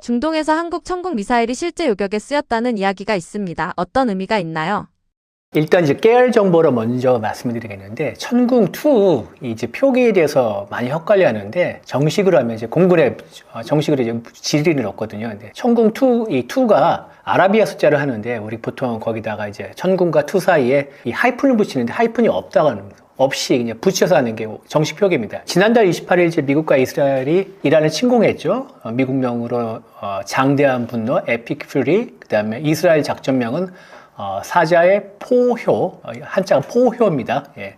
중동에서 한국 천국 미사일이 실제 요격에 쓰였다는 이야기가 있습니다. 어떤 의미가 있나요? 일단 이제 깨알 정보를 먼저 말씀드리겠는데, 천궁2 이제 표기에 대해서 많이 헷갈려 하는데, 정식으로 하면 이제 공군에 정식으로 이제 지리를 얻거든요. 근데 천궁2, 이 2가 아라비아 숫자를 하는데, 우리 보통 거기다가 이제 천궁과 2 사이에 이 하이픈을 붙이는데, 하이픈이 없다고 하는 거예요. 없이 그냥 붙여서 하는 게 정식 표기입니다. 지난달 28일 이제 미국과 이스라엘이 이란을 침공했죠. 미국명으로 장대한 분노, 에픽 퓨리, 그 다음에 이스라엘 작전명은 사자의 포효, 한자가 포효입니다. 예.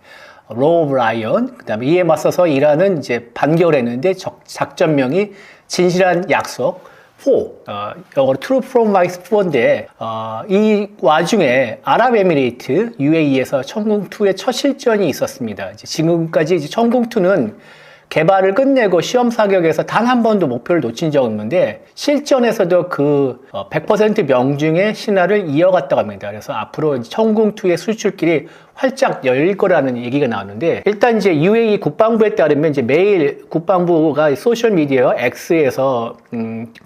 로우 오브 라이언. 그 다음에 이에 맞서서 이란은 이제 반격을 했는데 작전명이 진실한 약속, 4, 영어로 True Promise 4인데, 이 와중에 아랍에미레이트, UAE에서 천궁2의 첫 실전이 있었습니다. 지금까지 이제 천궁2는 개발을 끝내고 시험 사격에서 단 한 번도 목표를 놓친 적이 없는데, 실전에서도 그 100% 명중의 신화를 이어갔다고 합니다. 그래서 앞으로 천궁2의 수출길이 활짝 열릴 거라는 얘기가 나오는데, 일단 이제 UAE 국방부에 따르면 이제 매일 국방부가 소셜미디어 X에서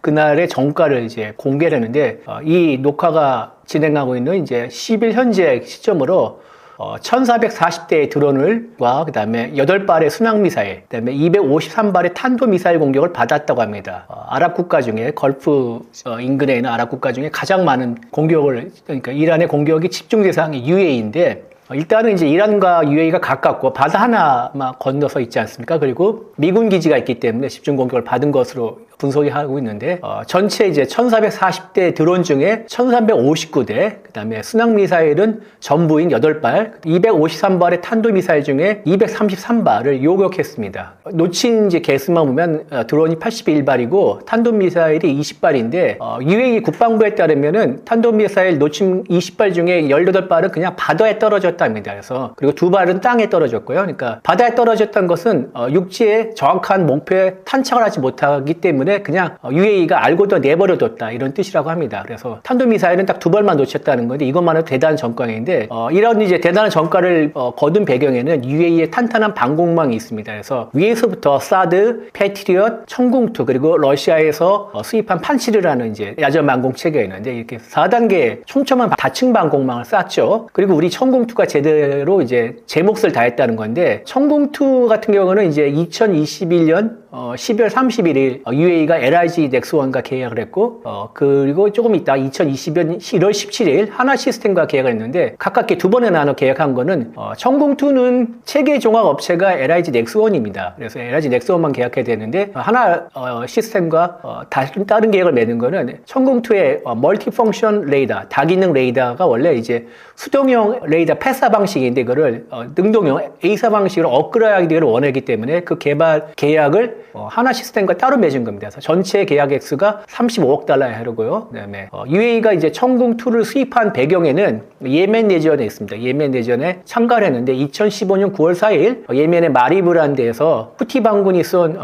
그날의 정가를 이제 공개를 했는데, 이 녹화가 진행하고 있는 이제 10일 현재 시점으로 1440대의 드론과 그 다음에 8발의 순항미사일, 그 다음에 253발의 탄도미사일 공격을 받았다고 합니다. 아랍 국가 중에 걸프 인근에 있는 아랍 국가 중에 가장 많은 공격을, 그러니까 이란의 공격이 집중 대상이 UAE인데, 일단은 이제 이란과 UAE가 가깝고 바다 하나만 건너서 있지 않습니까? 그리고 미군 기지가 있기 때문에 집중 공격을 받은 것으로 분석이 하고 있는데, 전체 이제 1440대 드론 중에 1359대, 그 다음에 순항미사일은 전부인 8발, 253발의 탄도미사일 중에 233발을 요격했습니다. 놓친 이제 개수만 보면 드론이 81발이고 탄도미사일이 20발인데, UAE 국방부에 따르면은 탄도미사일 놓친 20발 중에 18발은 그냥 바다에 떨어졌답니다. 그래서, 그리고 2발은 땅에 떨어졌고요. 그러니까 바다에 떨어졌던 것은 육지에 정확한 목표에 탄착을 하지 못하기 때문에 그냥 UAE가 알고도 내버려뒀다, 이런 뜻이라고 합니다. 그래서 탄도미사일은 딱 2발만 놓쳤다는 건데, 이것만 해도 대단한 전과인데, 이런 이제 대단한 전과를 거둔 배경에는 UAE의 탄탄한 방공망이 있습니다. 그래서 위에서부터 사드, 패트리엇, 천궁2, 그리고 러시아에서 수입한 판치르라는 이제 야전 방공 체계가 있는데, 이렇게 4단계 촘촘한 다층 방공망을 쌓았죠. 그리고 우리 천궁2가 제대로 이제 제 몫을 다했다는 건데, 천궁2 같은 경우는 이제 2021년 12월 31일 UAE가 LIG 넥스원과 계약을 했고, 그리고 조금 있다 2020년 1월 17일 하나 시스템과 계약을 했는데, 가깝게 2번에 나눠 계약한 거는, 천궁2는 체계 종합 업체가 LIG 넥스원입니다. 그래서 LIG 넥스원만 계약해야 되는데, 하나 시스템과 다른 계약을 맺는 거는 천궁2의 멀티펑션 레이더, 다기능 레이더가 원래 이제 수동형 레이더 패사 방식인데, 이거를 능동형 A사 방식으로 업그레이드를 원하기 때문에 그 개발 계약을 하나 시스템과 따로 맺은 겁니다. 그래서 전체 계약 액수가 35억 달러에 하르고요. 그다음에 UAE가 이제 천궁2를 수입한 배경에는 예멘 내전에 있습니다. 예멘 내전에 참가를 했는데, 2015년 9월 4일 예멘의 마리브라는 데에서 후티 반군이 쏜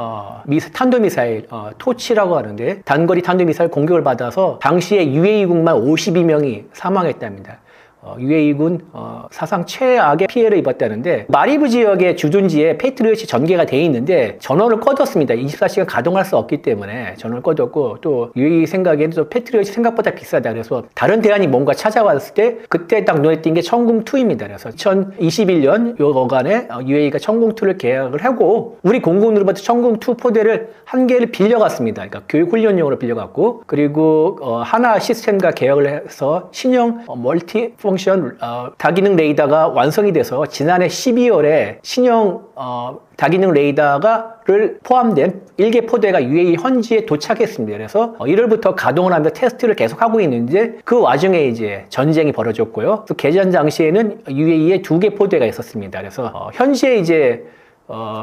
탄도미사일 토치라고 하는데, 단거리 탄도미사일 공격을 받아서 당시에 UAE군만 52명이 사망했답니다. UAE군 사상 최악의 피해를 입었다는데, 마리브 지역의 주둔지에 패트리엇이 전개가 돼 있는데 전원을 꺼뒀습니다. 24시간 가동할 수 없기 때문에 전원을 꺼뒀고, 또 UAE 생각에는 또 패트리엇이 생각보다 비싸다, 그래서 다른 대안이 뭔가 찾아왔을 때 그때 딱 눈에 띈 게 천궁2입니다. 그래서 2021년 요거간에 UAE가 천궁2를 계약을 하고, 우리 공군으로부터 천궁2 포대를 한 개를 빌려갔습니다. 그러니까 교육훈련용으로 빌려갔고, 그리고 하나 시스템과 계약을 해서 신형 멀티 펑션 다기능 레이더가 완성이 돼서 지난해 12월에 신형 다기능 레이더를 포함된 1개 포대가 UAE 현지에 도착했습니다. 그래서 1월부터 가동을 하면서 테스트를 계속하고 있는데, 그 와중에 이제 전쟁이 벌어졌고요. 그 개전 당시에는 UAE에 2개 포대가 있었습니다. 그래서 현지에 이제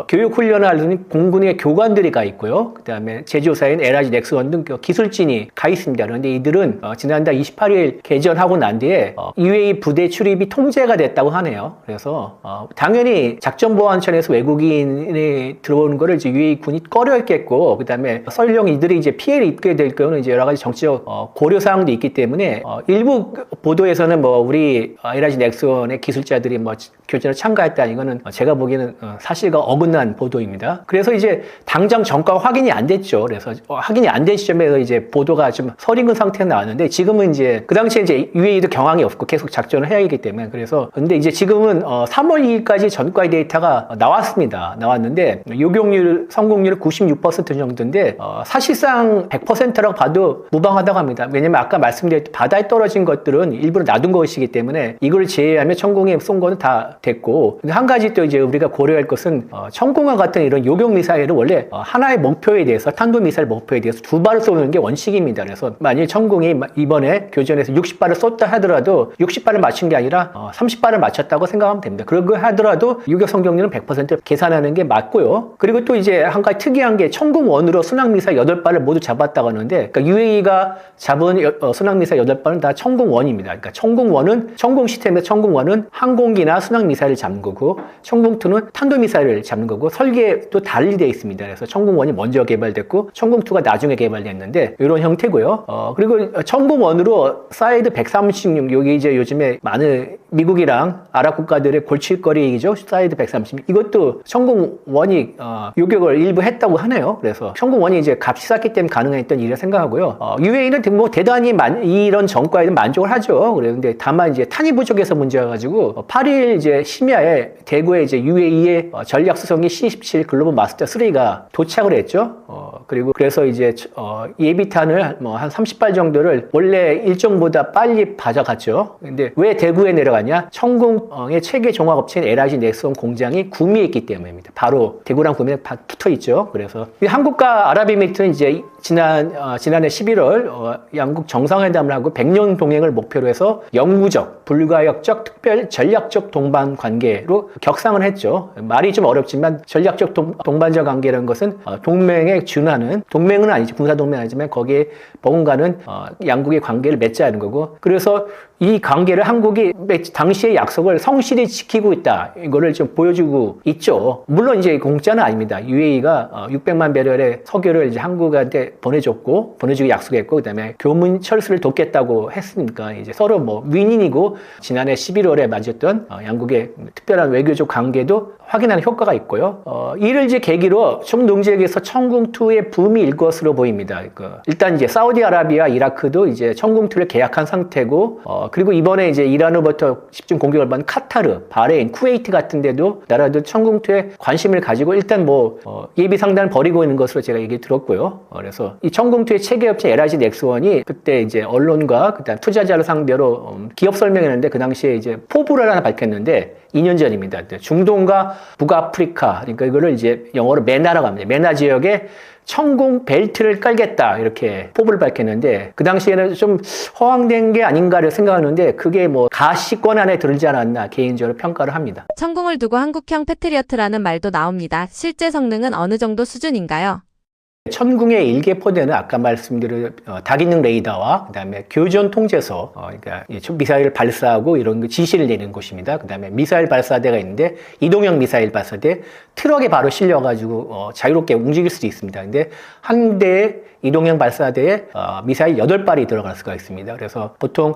교육 훈련을 하는 공군의 교관들이 가 있고요. 그 다음에 제조사인 LIG 넥스원 등 기술진이 가 있습니다. 그런데 이들은 지난달 28일 개전하고 난 뒤에 UAE 부대 출입이 통제가 됐다고 하네요. 그래서 당연히 작전보안청에서 외국인이 들어오는 거를 이제 UAE 군이 꺼려했겠고, 그 다음에 설령 이들이 이제 피해를 입게 될 경우는 이제 여러 가지 정치적 고려 사항도 있기 때문에, 일부 보도에서는 우리 LIG 넥스원의 기술자들이 교전에 참가했다, 이거는 제가 보기에는 사실과 사실관계가 어긋난 보도입니다. 그래서 이제 당장 정가가 확인이 안 됐죠. 그래서 확인이 안 된 시점에서 이제 보도가 좀 설익은 상태가 나왔는데 지금은 이제 그 당시에 이제 UAE도 경황이 없고 계속 작전을 해야 하기 때문에 그래서 근데 이제 지금은 3월 2일까지 전과의 데이터가 나왔습니다. 나왔는데 요격률 성공률 96% 정도인데 사실상 100%라고 봐도 무방하다고 합니다. 왜냐면 아까 말씀드렸듯이 바다에 떨어진 것들은 일부러 놔둔 것이기 때문에 이걸 제외하면 천공에 쏜 거는 다 됐고 근데 한 가지 또 이제 우리가 고려할 것은 천공과 같은 이런 요격 미사일은 원래 하나의 목표에 대해서 탄도 미사일 목표에 대해서 2발을 쏘는 게 원칙입니다. 그래서 만일 천공이 이번에 교전에서 60발을 쏟다 하더라도 60발을 맞춘 게 아니라 30발을 맞췄다고 생각하면 됩니다. 그러고 하더라도 유격 성공률은 100% 계산하는 게 맞고요. 그리고 또 이제 한 가지 특이한 게 천공1으로 순항미사일 8발을 모두 잡았다고 하는데 그러니까 UAE가 잡은 순항미사일 8발은 다 천공1입니다. 그러니까 천공1은 천공 시스템에서 천공1은 항공기나 순항미사일을 잡는 거고 천공2는 탄도미사일을 잡는 거고 설계도 달리 되어 있습니다. 그래서 천공1이 먼저 개발됐고 천공2가 나중에 개발됐는데 이런 형태고요. 그리고 천공1으로 사이드 136 여기 이제 요즘에 많은 미국이랑 아랍 국가들의 골칫거리이죠. 사이드 136 이것도 천공1이 요격을 일부 했다고 하네요. 그래서 천공1이 이제 값이 쌌기 때문에 가능했던 일이라 생각하고요. UAE는 뭐 대단히 이런 전과에는 만족을 하죠. 그런데 다만 이제 탄이 부족해서 문제가 가지고 8일 이제 심야에 대구에 이제 UAE의 전략 수송기 C-17 글로벌 마스터 3가 도착을 했죠. 그리고 그래서 이제 예비탄을 뭐 한 30발 정도를 원래 일정보다 빨리 가져갔죠. 근데 왜 대구에 내려가냐? 천공의 체계 종합업체인 LIG 넥스원 공장이 구미에 있기 때문입니다. 바로 대구랑 구미에 붙어 있죠. 그래서 한국과 아랍에미리트는 이제 지난해 11월 양국 정상회담을 하고 100년 동행을 목표로 해서 영구적, 불가역적, 특별 전략적 동반 관계로 격상을 했죠. 말이 좀 어렵지만 전략적 동반자 관계라는 것은 동맹에 준하는 동맹은 아니죠. 군사 동맹은 아니지만 거기에 버금가는 양국의 관계를 맺자는 거고 그래서 이 관계를 한국이 당시의 약속을 성실히 지키고 있다. 이거를 좀 보여주고 있죠. 물론 이제 공짜는 아닙니다. UAE가 600만 배럴의 석유를 이제 한국한테 보내주고 약속했고 그다음에 교문 철수를 돕겠다고 했으니까 이제 서로 뭐 윈윈이고 지난해 11월에 맺었던 양국의 특별한 외교적 관계도 확인하는 효과가 있고요. 이를 이제 계기로 총농지역에서 천궁2의 붐이 일 것으로 보입니다. 일단 이제 사우디아라비아, 이라크도 이제 천궁2를 계약한 상태고, 그리고 이번에 이제 이란으로부터 집중 공격을 받은 카타르, 바레인, 쿠웨이트 같은 데도 나라도 천궁2에 관심을 가지고 일단 뭐 예비 상단을 벌이고 있는 것으로 제가 얘기 들었고요. 그래서 이 천궁2의 체계업체 LIG 넥스원이 그때 이제 언론과 그다음 투자자를 상대로 기업 설명했는데 그 당시에 이제 포부를 하나 밝혔는데 2년 전입니다. 중동과 북아프리카, 그러니까 이거를 이제 영어로 메나라고 합니다. 메나 지역에 천궁 벨트를 깔겠다 이렇게 포부를 밝혔는데 그 당시에는 좀 허황된 게 아닌가를 생각하는데 그게 뭐 가시권 안에 들지 않았나 개인적으로 평가를 합니다. 천궁을 두고 한국형 패트리어트라는 말도 나옵니다. 실제 성능은 어느 정도 수준인가요? 천궁의 일개 포대는 아까 말씀드린 다기능 레이더와 그다음에 교전 통제소, 그러니까 미사일을 발사하고 이런 거 지시를 내리는 곳입니다. 그다음에 미사일 발사대가 있는데 이동형 미사일 발사대 트럭에 바로 실려가지고 자유롭게 움직일 수도 있습니다. 근데 한 대의 이동형 발사대에 미사일 8발이 들어갈 수가 있습니다. 그래서 보통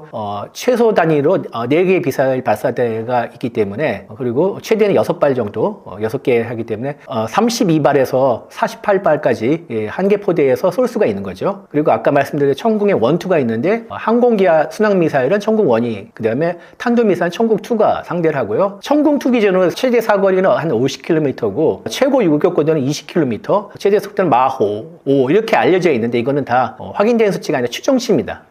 최소 단위로 4개의 미사일 발사대가 있기 때문에 그리고 최대는 6발 정도 6개 하기 때문에 32발에서 48발까지 한 개 포대에서 쏠 수가 있는 거죠. 그리고 아까 말씀드린 천궁에 1, 2가 있는데 항공기와 순항미사일은 천궁 1이 그 다음에 탄도미사일은 천궁 2가 상대를 하고요. 천궁 2 기준으로 최대 사거리는 한 50km고 최고 유격고도는 20km, 최대 속도는 마호 5 이렇게 알려져 있는데 이거는 다 확인된 수치가 아니라 추정치입니다.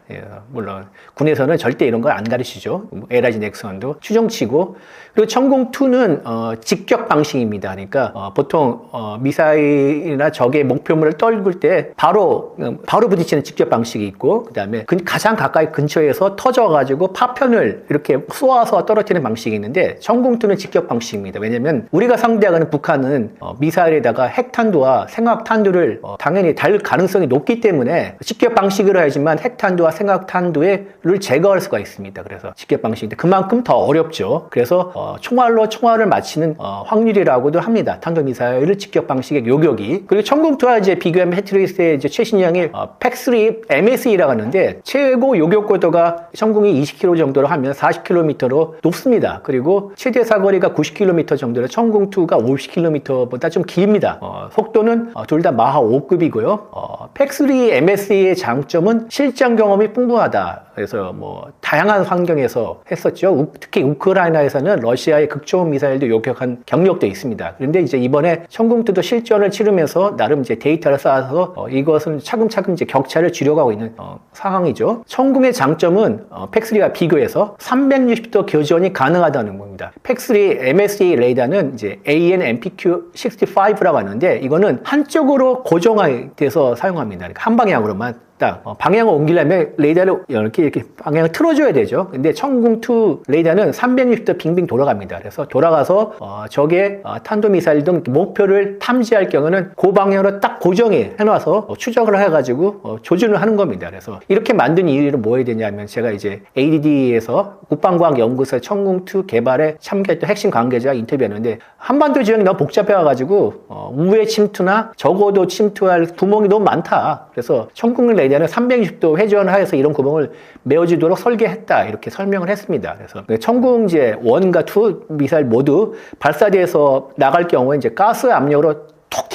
물론 군에서는 절대 이런 걸 안 가르치죠. LIG 넥스원도 추정치고 그리고 천궁2는 직격 방식입니다. 그러니까 보통 미사일이나 적의 목표물을 떨굴 때 바로 부딪히는 직격 방식이 있고 그 다음에 가장 가까이 근처에서 터져가지고 파편을 이렇게 쏘아서 떨어뜨리는 방식이 있는데 천궁2는 직격 방식입니다. 왜냐면 우리가 상대하는 북한은 미사일에다가 핵탄두와 생화탄두를 당연히 달 가능성이 높기 때문에 직격 방식으로 하지만 핵탄두와 생화탄두를 제거할 수가 있습니다. 그래서 직격 방식인데 그만큼 더 어렵죠. 그래서 총알로 총알을 맞히는 확률이라고도 합니다. 탄도미사일을 직격 방식의 요격이. 그리고 천궁2와 이제 비교하면 패트리어트의 이제 최신형이 팩3 MSE라고 하는데 최고 요격고도가 천궁이 20km 정도로 하면 40km로 높습니다. 그리고 최대 사거리가 90km 정도로 천궁2가 50km보다 좀 깁니다. 속도는 둘 다 마하 5급이고요. 팩3 MSE의 장점은 실전 경험이 풍부하다. 그래서 뭐 다양한 환경에서 했었죠. 특히 우크라이나에서는 러시아의 극초음 미사일도 요격한 경력도 있습니다. 그런데 이제 이번에 천궁2도 실전을 치르면서 나름 이제 데이터를 쌓아서 이것은 차근차근 이제 격차를 줄여가고 있는 상황이죠. 천궁의 장점은 팩3와 비교해서 360도 교전이 가능하다는 겁니다. 팩3 MSE 레이더는 이제 AN/MPQ-65라고 하는데 이거는 한쪽으로 고정돼서 사용합니다. 그러니까 한 방향으로만 딱 방향을 옮기려면 레이더를 이렇게 방향을 틀어줘야 되죠. 근데 천궁2 레이더는 360도 빙빙 돌아갑니다. 그래서 돌아가서 적의 탄도미사일 등 목표를 탐지할 경우는 그 방향으로 딱 고정해 놔서 추적을 해가지고 조준을 하는 겁니다. 그래서 이렇게 만든 이유는 뭐에 되냐면 제가 이제 ADD에서 국방과학연구소 천궁2 개발에 참가했던 핵심 관계자 인터뷰했는데 한반도 지역이 너무 복잡해가지고 우회 침투나 적어도 침투할 구멍이 너무 많다. 그래서 천궁 레이더는 360도 회전하여서 이런 구멍을 메워주도록 설계했다. 이렇게 설명을 했습니다. 그래서 천궁 이제 1과 2 미사일 모두 발사대에서 나갈 경우에 이제 가스 압력으로 톡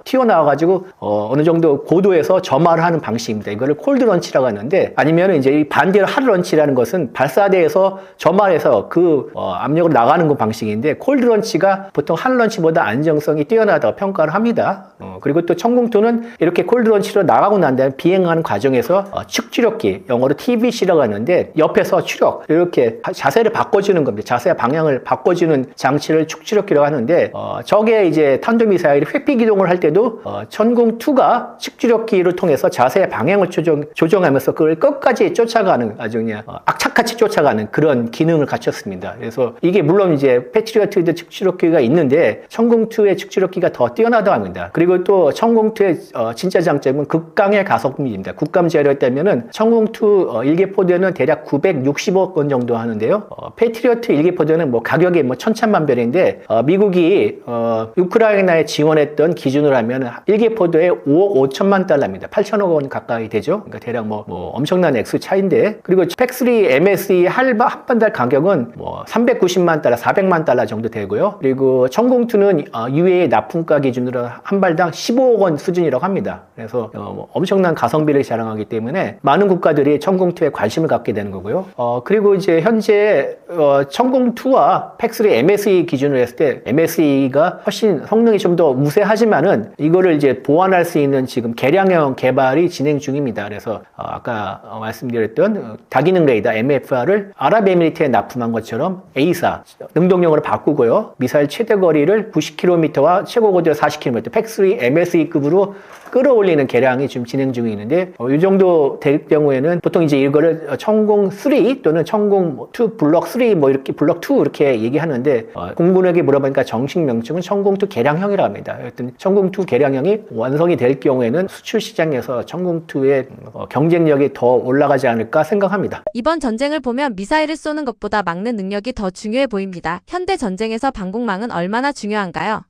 튀어나와가지고 어느 정도 고도에서 점화를 하는 방식입니다. 이거를 콜드 런치라고 하는데 아니면 이제 이 반대로 핫 런치라는 것은 발사대에서 점화해서 그 압력으로 나가는 그 방식인데 콜드 런치가 보통 핫 런치보다 안정성이 뛰어나다고 평가를 합니다. 그리고 또 천궁2는 이렇게 콜드 런치로 나가고 난 다음에 비행하는 과정에서 축추력기, 영어로 TBC라고 하는데 옆에서 추력 이렇게 자세를 바꿔주는 겁니다. 자세 방향을 바꿔주는 장치를 축추력기라고 하는데 저게 이제 탄도미사일이 회피 기동을 할 때도 천궁2가 축추력기를 통해서 자세의 방향을 조정하면서 그걸 끝까지 쫓아가는 아주 그냥 악착같이 쫓아가는 그런 기능을 갖췄습니다. 그래서 이게 물론 이제 패트리어트도 축추력기가 있는데 천궁2의 축추력기가 더 뛰어나다고 합니다. 그리고 또 천궁2의 진짜 장점은 극강의 가성비입니다. 국감 재료였다면은 천궁2 일개포대는 대략 960억 원 정도 하는데요. 패트리어트 일개포대는 뭐 가격이 뭐 천차만별인데 미국이 우크라이나에 지원했던 기준으로 하면 1개포도에 5억 5천만 달러입니다. 8천억 원 가까이 되죠. 그러니까 대략 뭐 엄청난 액수 차인데 그리고 팩3 MSE 한반달 가격은 뭐 390만 달러, 400만 달러 정도 되고요. 그리고 천궁2는 UAE 납품가 기준으로 한 발당 15억 원 수준이라고 합니다. 그래서 엄청난 가성비를 자랑하기 때문에 많은 국가들이 천궁2에 관심을 갖게 되는 거고요. 그리고 이제 현재 천궁2와 팩3 MSE 기준으로 했을 때 MSE가 훨씬 성능이 좀 더 우세하지만은 이거를 이제 보완할 수 있는 지금 개량형 개발이 진행 중입니다. 그래서 아까 말씀드렸던 다기능 레이더 MFR을 아랍에미리트에 납품한 것처럼 A사 능동형으로 바꾸고요. 미사일 최대 거리를 90km와 최고 고도 40km 팩3 MSE급으로 끌어올리는 개량이 지금 진행 중에 있는데 이 정도 될 경우에는 보통 이제 이거를 천궁3 또는 천궁2 블록 3 뭐 이렇게 블록 2 이렇게 얘기하는데 공군에게 물어보니까 정식 명칭은 천궁2 개량형이라고 합니다. 하여튼 천궁2 개량형이 완성이 될 경우에는 수출 시장에서 천궁2의 경쟁력이 더 올라가지 않을까 생각합니다. 이번 전쟁을 보면 미사일을 쏘는 것보다 막는 능력이 더 중요해 보입니다. 현대 전쟁에서 방공망은 얼마나 중요한가요?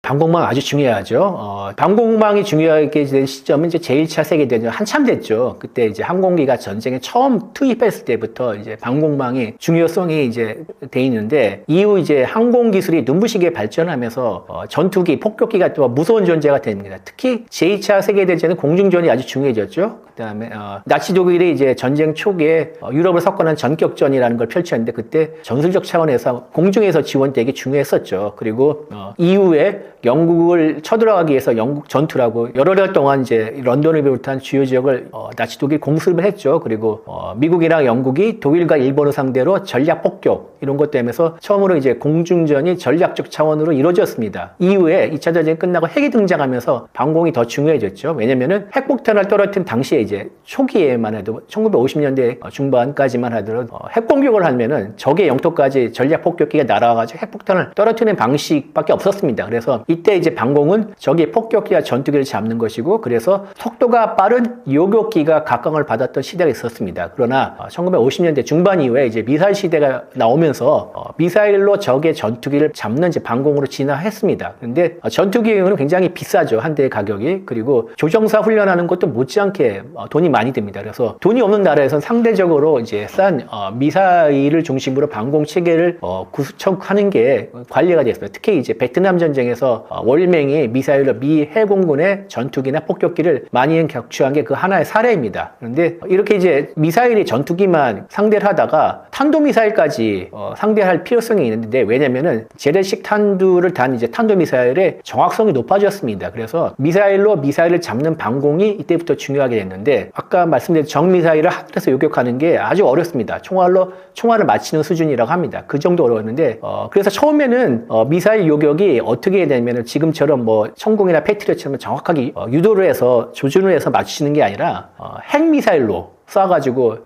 방공망 아주 중요하죠. 방공망이 중요하게 된 시점은 이제 제1차 세계대전 한참 됐죠. 그때 이제 항공기가 전쟁에 처음 투입했을 때부터 이제 방공망이 중요성이 이제 돼 있는데 이후 이제 항공 기술이 눈부시게 발전하면서 전투기, 폭격기가 또 무서운 존재가 됩니다. 특히 제2차 세계대전은 공중전이 아주 중요해졌죠. 그다음에 나치 독일이 이제 전쟁 초기에 유럽을 석권한 전격전이라는 걸 펼쳤는데 그때 전술적 차원에서 공중에서 지원되기 중요했었죠. 그리고 이후에 영국을 쳐들어가기 위해서 영국 전투라고 여러 달 동안 이제 런던을 비롯한 주요 지역을 나치 독일 공습을 했죠. 그리고 미국이랑 영국이 독일과 일본을 상대로 전략 폭격 이런 것 때문에 처음으로 이제 공중전이 전략적 차원으로 이루어졌습니다. 이후에 2차 전쟁이 끝나고 핵이 등장하면서 방공이 더 중요해졌죠. 왜냐면은 핵폭탄을 떨어뜨린 당시에 이제 초기에만 해도 1950년대 중반까지만 하더라도 핵공격을 하면은 적의 영토까지 전략 폭격기가 날아와가지고 핵폭탄을 떨어뜨리는 방식밖에 없었습니다. 그래서 이때 이제 방공은 적의 폭격기와 전투기를 잡는 것이고, 그래서 속도가 빠른 요격기가 각광을 받았던 시대가 있었습니다. 그러나 1950년대 중반 이후에 이제 미사일 시대가 나오면서 미사일로 적의 전투기를 잡는 이제 방공으로 진화했습니다. 그런데 전투기는 굉장히 비싸죠. 한 대의 가격이. 그리고 조종사 훈련하는 것도 못지않게 돈이 많이 듭니다. 그래서 돈이 없는 나라에서는 상대적으로 이제 싼 미사일을 중심으로 방공 체계를 구축하는 게 관리가 됐습니다. 특히 이제 베트남 전쟁에서 월맹이 미사일로 미 해공군의 전투기나 폭격기를 많이 격추한 게 그 하나의 사례입니다. 그런데 이렇게 이제 미사일이 전투기만 상대를 하다가 탄도미사일까지 상대할 필요성이 있는데, 왜냐면은 재래식 탄두를 단 이제 탄도미사일의 정확성이 높아졌습니다. 그래서 미사일을 잡는 방공이 이때부터 중요하게 됐는데, 아까 말씀드린 정미사일을 하늘에서 요격하는 게 아주 어렵습니다. 총알을 맞히는 수준이라고 합니다. 그 정도 어려웠는데, 그래서 처음에는 미사일 요격이 어떻게 되냐면 지금처럼 뭐 천궁이나 패트리어처럼 정확하게 유도를 해서 조준을 해서 맞추시는 게 아니라 핵미사일로 쏴가지고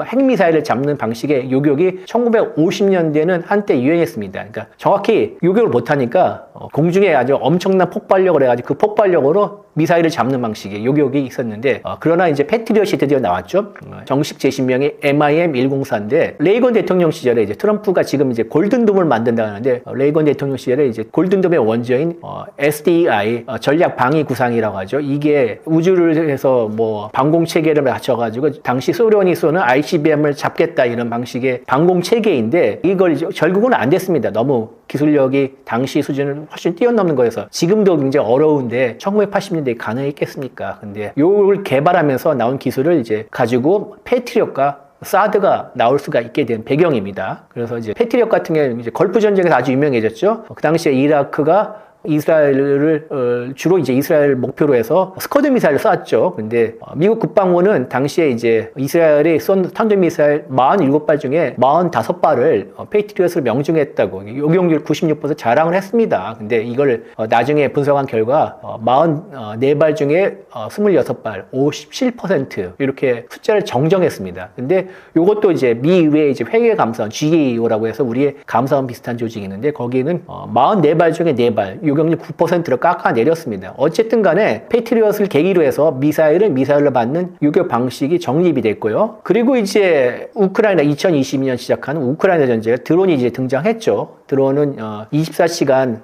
핵미사일을 잡는 방식의 요격이 1950년대는 한때 유행했습니다. 그러니까 정확히 요격을 못하니까 공중에 아주 엄청난 폭발력을 해가지고 그 폭발력으로 미사일을 잡는 방식의 요격이 있었는데, 그러나 이제 패트리엇이 드디어 나왔죠. 정식 제신명이 MIM-104인데, 레이건 대통령 시절에 이제 트럼프가 지금 이제 골든돔을 만든다고 하는데, 레이건 대통령 시절에 이제 골든돔의 원조인 SDI 전략 방위 구상이라고 하죠. 이게 우주를 해서 뭐 방공 체계를 맞춰가지고 당시 소련이 쏘는 ICBM을 잡겠다 이런 방식의 방공 체계인데, 이걸 결국은 안 됐습니다. 너무 기술력이 당시 수준을 훨씬 뛰어넘는 거여서 지금도 굉장히 어려운데 1980년대에 가능했겠습니까? 근데 이걸 개발하면서 나온 기술을 이제 가지고 패트리엇과 사드가 나올 수가 있게 된 배경입니다. 그래서 이제 패트리엇 같은 경우는 이제 걸프 전쟁에서 아주 유명해졌죠. 그 당시에 이라크가 이스라엘을 주로 이제 이스라엘 목표로 해서 스커드 미사일을 쐈죠. 근데 미국 국방부는 당시에 이제 이스라엘이 쏜 탄도미사일 47발 중에 45발을 페이트리엇으로 명중했다고 요격률 96% 자랑을 했습니다. 근데 이걸 나중에 분석한 결과 44발 중에 26발 57% 이렇게 숫자를 정정했습니다. 근데 이것도 이제 미 의회 이제 회계 감사원 GAO라고 해서 우리의 감사원 비슷한 조직이 있는데, 거기는 44발 중에 4발 요격률 9%로 깎아내렸습니다. 어쨌든 간에 패트리엇을 계기로 해서 미사일로 받는 요격 방식이 정립이 됐고요. 그리고 이제 2022년 시작한 우크라이나 전쟁에 드론이 이제 등장했죠. 드론은 24시간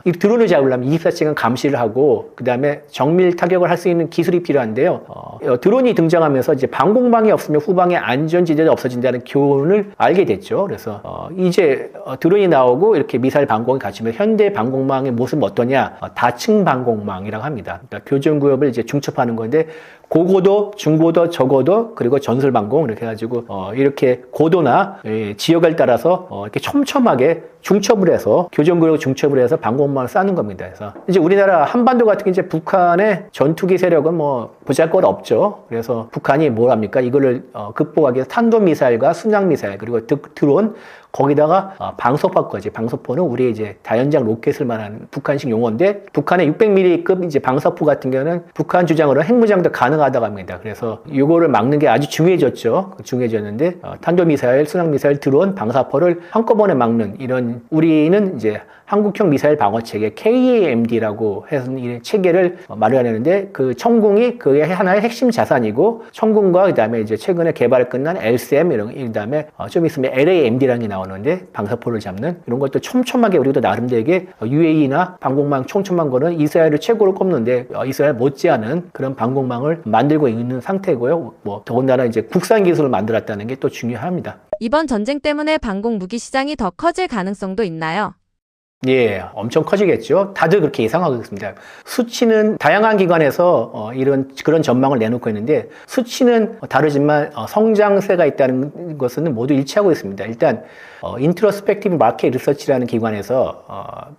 이 드론을 잡으려면 24시간 감시를 하고 그 다음에 정밀 타격을 할 수 있는 기술이 필요한데요. 드론이 등장하면서 이제 방공망이 없으면 후방의 안전지대도 없어진다는 교훈을 알게 됐죠. 그래서 이제 드론이 나오고 이렇게 미사일 방공이 갖추면 현대 방공망의 모습은 어떠냐? 다층 방공망이라고 합니다. 그러니까 교전구역을 이제 중첩하는 건데, 고고도, 중고도, 저고도, 그리고 전술방공 이렇게 해가지고 이렇게 고도나 지역을 따라서 이렇게 촘촘하게 중첩을 해서 교전구역을 중첩을 해서 방공망을 쌓는 겁니다. 그래서 이제 우리나라 한반도 같은 게 이제 북한의 전투기 세력은 뭐 보잘것 없죠. 그래서 북한이 뭘 합니까? 이거를 극복하기 위해서 탄도미사일과 순항미사일 그리고 드론 거기다가 방사포까지. 방사포는 우리의 이제 다연장 로켓을 말하는 북한식 용어인데, 북한의 600mm급 이제 방사포 같은 경우는 북한 주장으로 핵무장도 가능하다고 합니다. 그래서 이거를 막는 게 아주 중요해졌죠. 중요해졌는데, 탄도미사일, 순항미사일, 드론, 방사포를 한꺼번에 막는 이런, 우리는 이제 한국형 미사일 방어 체계 KAMD라고 해서 이 체계를 마련하는데, 그 천궁이 그의 하나의 핵심 자산이고, 천궁과 그다음에 이제 최근에 개발 끝난 LCM 그다음에 좀 있으면 LAMD라는 게 나오는데, 방사포를 잡는 이런 것도 촘촘하게 우리도 나름대게 UAE나 방공망 촘촘한 거는 이스라엘을 최고로 꼽는데, 이스라엘 못지않은 그런 방공망을 만들고 있는 상태고요. 뭐 더군다나 이제 국산 기술을 만들었다는 게 또 중요합니다. 이번 전쟁 때문에 방공 무기 시장이 더 커질 가능성도 있나요? 예, 엄청 커지겠죠. 다들 그렇게 예상하고 있습니다. 수치는 다양한 기관에서 그런 전망을 내놓고 있는데, 수치는 다르지만 성장세가 있다는 것은 모두 일치하고 있습니다. 일단 인트로스펙티브 마켓 리서치라는 기관에서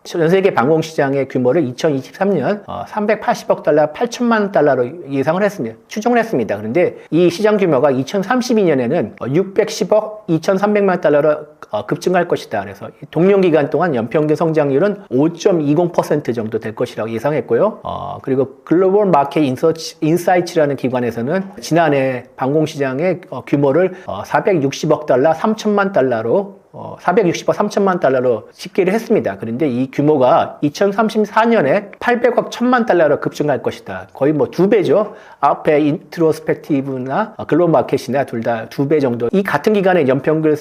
전 세계 방공 시장의 규모를 2023년 380억 달러, 8천만 달러로 예상을 했습니다. 추정을 했습니다. 그런데 이 시장 규모가 2032년에는 610억 2,300만 달러로 급증할 것이다. 그래서 동년 기간 동안 연평균 성장률은 5.20% 정도 될 것이라고 예상했고요. 그리고 글로벌 마켓 인사이츠라는 기관에서는 지난해 방공 시장의 규모를 460억 달러, 3천만 달러로 460억 3천만 달러로 집계를 했습니다. 그런데 이 규모가 2034년에 800억 1천만 달러로 급증할 것이다. 거의 뭐 2배죠. 앞에 인트로스펙티브나 글로벌 마켓이나 둘 다 2배 정도. 이 같은 기간의 연평균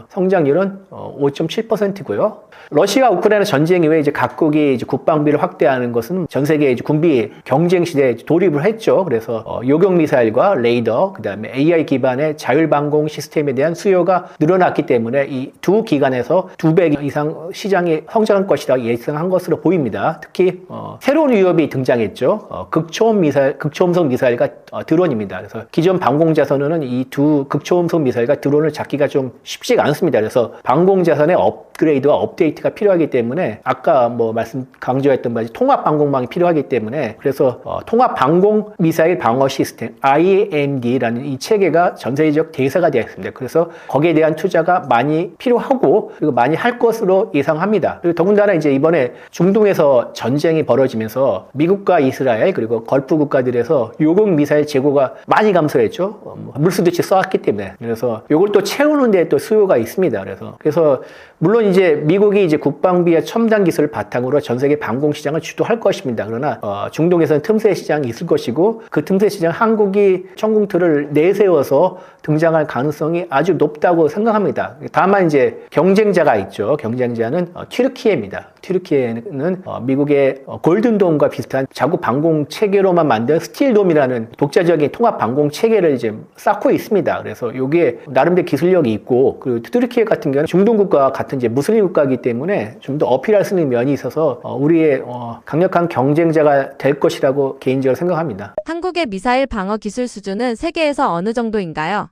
성장률은 5.7%고요. 러시아 우크라이나 전쟁 이후에 이제 각국이 이제 국방비를 확대하는 것은 전 세계 이제 군비 경쟁 시대에 돌입을 했죠. 그래서 요격 미사일과 레이더, 그다음에 AI 기반의 자율방공 시스템에 대한 수요가 늘어났기 때문에 이 두 기관에서 2배 이상 시장이 성장할 것이라고 예상한 것으로 보입니다. 특히 새로운 위협이 등장했죠. 극초음속 미사일과 드론입니다. 그래서 기존 방공 자산은 이 두 극초음속 미사일과 드론을 잡기가 좀 쉽지가 않습니다. 그래서 방공 자산의 업그레이드와 업데이트가 필요하기 때문에 아까 뭐 강조했던 바지 통합 방공망이 필요하기 때문에 그래서 통합 방공 미사일 방어 시스템 IMD라는 이 체계가 전 세계적 대세가 되어 있습니다. 그래서 거기에 대한 투자가 많이 필요하고 그리고 많이 할 것으로 예상합니다. 그리고 더군다나 이제 이번에 중동에서 전쟁이 벌어지면서 미국과 이스라엘 그리고 걸프 국가들에서 요격 미사일 재고가 많이 감소했죠. 물수듯이 쏘았기 때문에. 그래서 이걸 또 채우는 데 또 수요가 있습니다. 그래서 물론 이제 미국이 이제 국방비와 첨단 기술을 바탕으로 전 세계 방공 시장을 주도할 것입니다. 그러나 중동에서는 틈새 시장이 있을 것이고 그 틈새 시장 한국이 천궁2를 내세워서 등장할 가능성이 아주 높다고 생각합니다. 다만 이제 경쟁자가 있죠. 경쟁자는 튀르키예입니다. 튀르키예는 미국의 골든돔과 비슷한 자국 방공 체계로만 만든 스틸돔이라는 독자적인 통합 방공 체계를 이제 쌓고 있습니다. 그래서 여기에 나름대로 기술력이 있고 그리고 튀르키예 같은 경우는 중동 국가와 같은 이제 무슬림 국가이기 때문에 좀 더 어필할 수 있는 면이 있어서 우리의 강력한 경쟁자가 될 것이라고 개인적으로 생각합니다. 한국의 미사일 방어 기술 수준은 세계에서 어느 정도인가요?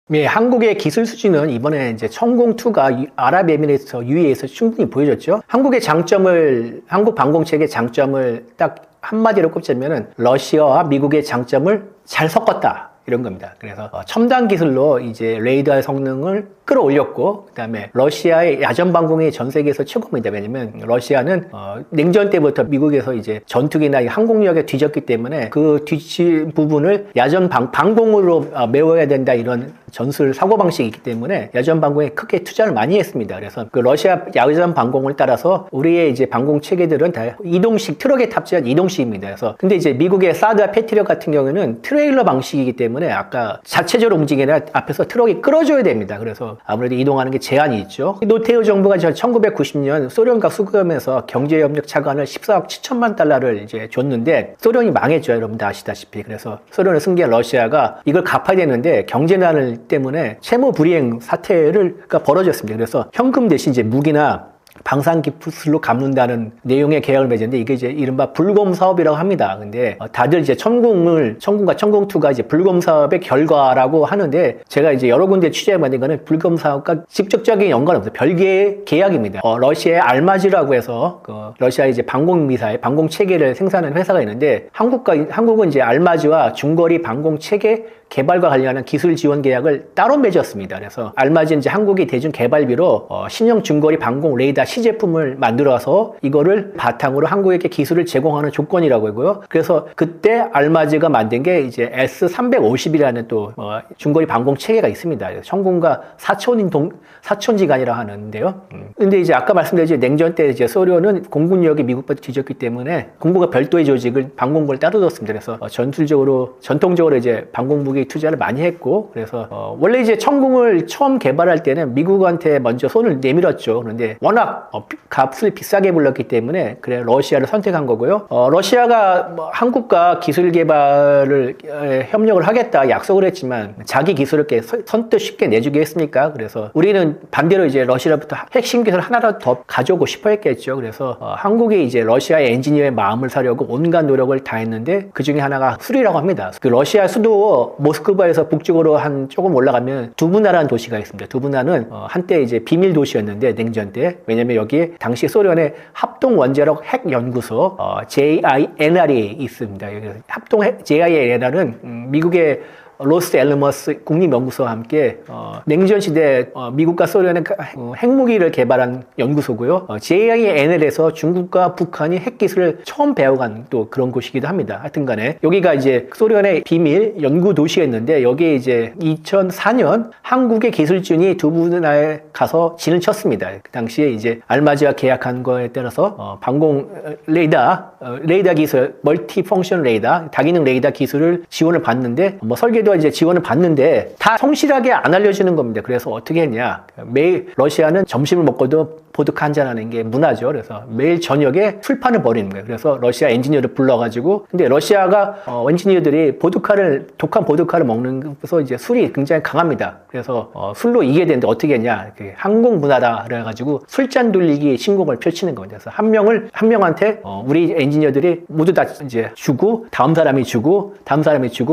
네, 한국의 기술 수준은 이번에 이제 천궁2가 아랍에미리트 UAE에서 충분히 보여줬죠. 한국 방공체계의 장점을 딱 한마디로 꼽자면은 러시아와 미국의 장점을 잘 섞었다. 이런 겁니다. 그래서 첨단 기술로 이제 레이더의 성능을 끌어올렸고 그다음에 러시아의 야전 방공이 전 세계에서 최고입니다. 왜냐면 러시아는 냉전 때부터 미국에서 이제 전투기나 항공력에 뒤졌기 때문에 그 뒤진 부분을 야전 방공으로 메워야 된다 이런 전술 사고방식이 있기 때문에 야전 방공에 크게 투자를 많이 했습니다. 그래서 그 러시아 야전 방공을 따라서 우리의 이제 방공 체계들은 다 이동식 트럭에 탑재한 이동식입니다. 그래서 근데 이제 미국의 사드와 패트리엇 같은 경우에는 트레일러 방식이기 때문에 아까 자체적으로 움직이나 앞에서 트럭이 끌어줘야 됩니다. 그래서 아무래도 이동하는 게 제한이 있죠. 노태우 정부가 1990년 소련과 수교하면서 경제협력 차관을 14억 7천만 달러를 이제 줬는데 소련이 망했죠. 여러분들 아시다시피. 그래서 소련을 승계한 러시아가 이걸 갚아야 되는데 경제난을 때문에 채무 불이행 사태가 벌어졌습니다. 그래서 현금 대신 이제 무기나 방산 기술로 갚는다는 내용의 계약을 맺었는데 이게 이제 이른바 불검 사업이라고 합니다. 근데 다들 이제 천궁과 천궁2가 이제 불검 사업의 결과라고 하는데 제가 이제 여러 군데 취재해봤는 거는 불검 사업과 직접적인 연관은 없어요. 별개의 계약입니다. 러시아의 알마지라고 해서 그 러시아의 이제 방공 미사일, 방공 체계를 생산하는 회사가 있는데 한국은 이제 알마지와 중거리 방공 체계 개발과 관련한 기술 지원 계약을 따로 맺었습니다. 그래서 알마지는 이제 한국이 대중 개발비로 신형 중거리 방공 레이더 시제품을 만들어서 이거를 바탕으로 한국에게 기술을 제공하는 조건이라고 하고요. 그래서 그때 알마지가 만든 게 이제 S350이라는 또 중거리 방공 체계가 있습니다. 천궁과 사촌지간이라 하는데요. 근데 이제 아까 말씀드렸죠. 냉전 때 이제 소련은 공군력이 미국보다 뒤졌기 때문에 공군과 별도의 조직을 방공부를 따로 뒀습니다. 그래서 전통적으로 이제 방공무기 투자를 많이 했고 그래서 원래 이제 천궁을 처음 개발할 때는 미국한테 먼저 손을 내밀었죠. 그런데 워낙 값을 비싸게 불렀기 때문에 그래 러시아를 선택한 거고요. 러시아가 한국과 기술 개발을 협력을 하겠다 약속을 했지만 자기 기술을 이렇게 선뜻 쉽게 내주게 했습니까? 그래서 우리는 반대로 이제 러시아로부터 핵심 기술 하나라도 더 가져오고 싶어 했겠죠. 그래서 한국이 이제 러시아의 엔지니어의 마음을 사려고 온갖 노력을 다했는데 그 중에 하나가 수리라고 합니다. 그 러시아 수도 모스크바에서 북쪽으로 한 조금 올라가면 두부나라는 도시가 있습니다. 두부나는 한때 이제 비밀 도시였는데 냉전 때 왜냐면 여기에 당시 소련의 합동 원자력 핵 연구소 JINR이 있습니다. JINR은 미국의 로스 앨러머스 국립연구소와 함께 냉전 시대 미국과 소련의 핵무기를 개발한 연구소고요. JINL에서 중국과 북한이 핵기술을 처음 배워간 또 그런 곳이기도 합니다. 하여튼간에 여기가 이제 소련의 비밀 연구 도시였는데 여기에 이제 2004년 한국의 기술진이 두 분에 가서 진을 쳤습니다. 그 당시에 이제 알마즈와 계약한 거에 따라서 방공 레이더 기술, 멀티 펑션 레이더, 다기능 레이더 기술을 지원을 받는데 뭐 설계도 이제 지원을 받는데 다 성실하게 안 알려주는 겁니다. 그래서 어떻게 했냐? 매일 러시아는 점심을 먹고도 보드카 한잔 하는 게 문화죠. 그래서 매일 저녁에 술판을 벌이는 거예요. 그래서 러시아 엔지니어를 불러가지고 근데 러시아가 엔지니어들이 독한 보드카를 먹는서 이제 술이 굉장히 강합니다. 그래서 술로 이기게 되는데 어떻게 했냐? 항공 문화다 그래가지고 술잔 돌리기 신공을 펼치는 겁니다. 그래서 한 명한테 우리 엔지니어들이 모두 다 이제 주고 다음 사람이 주고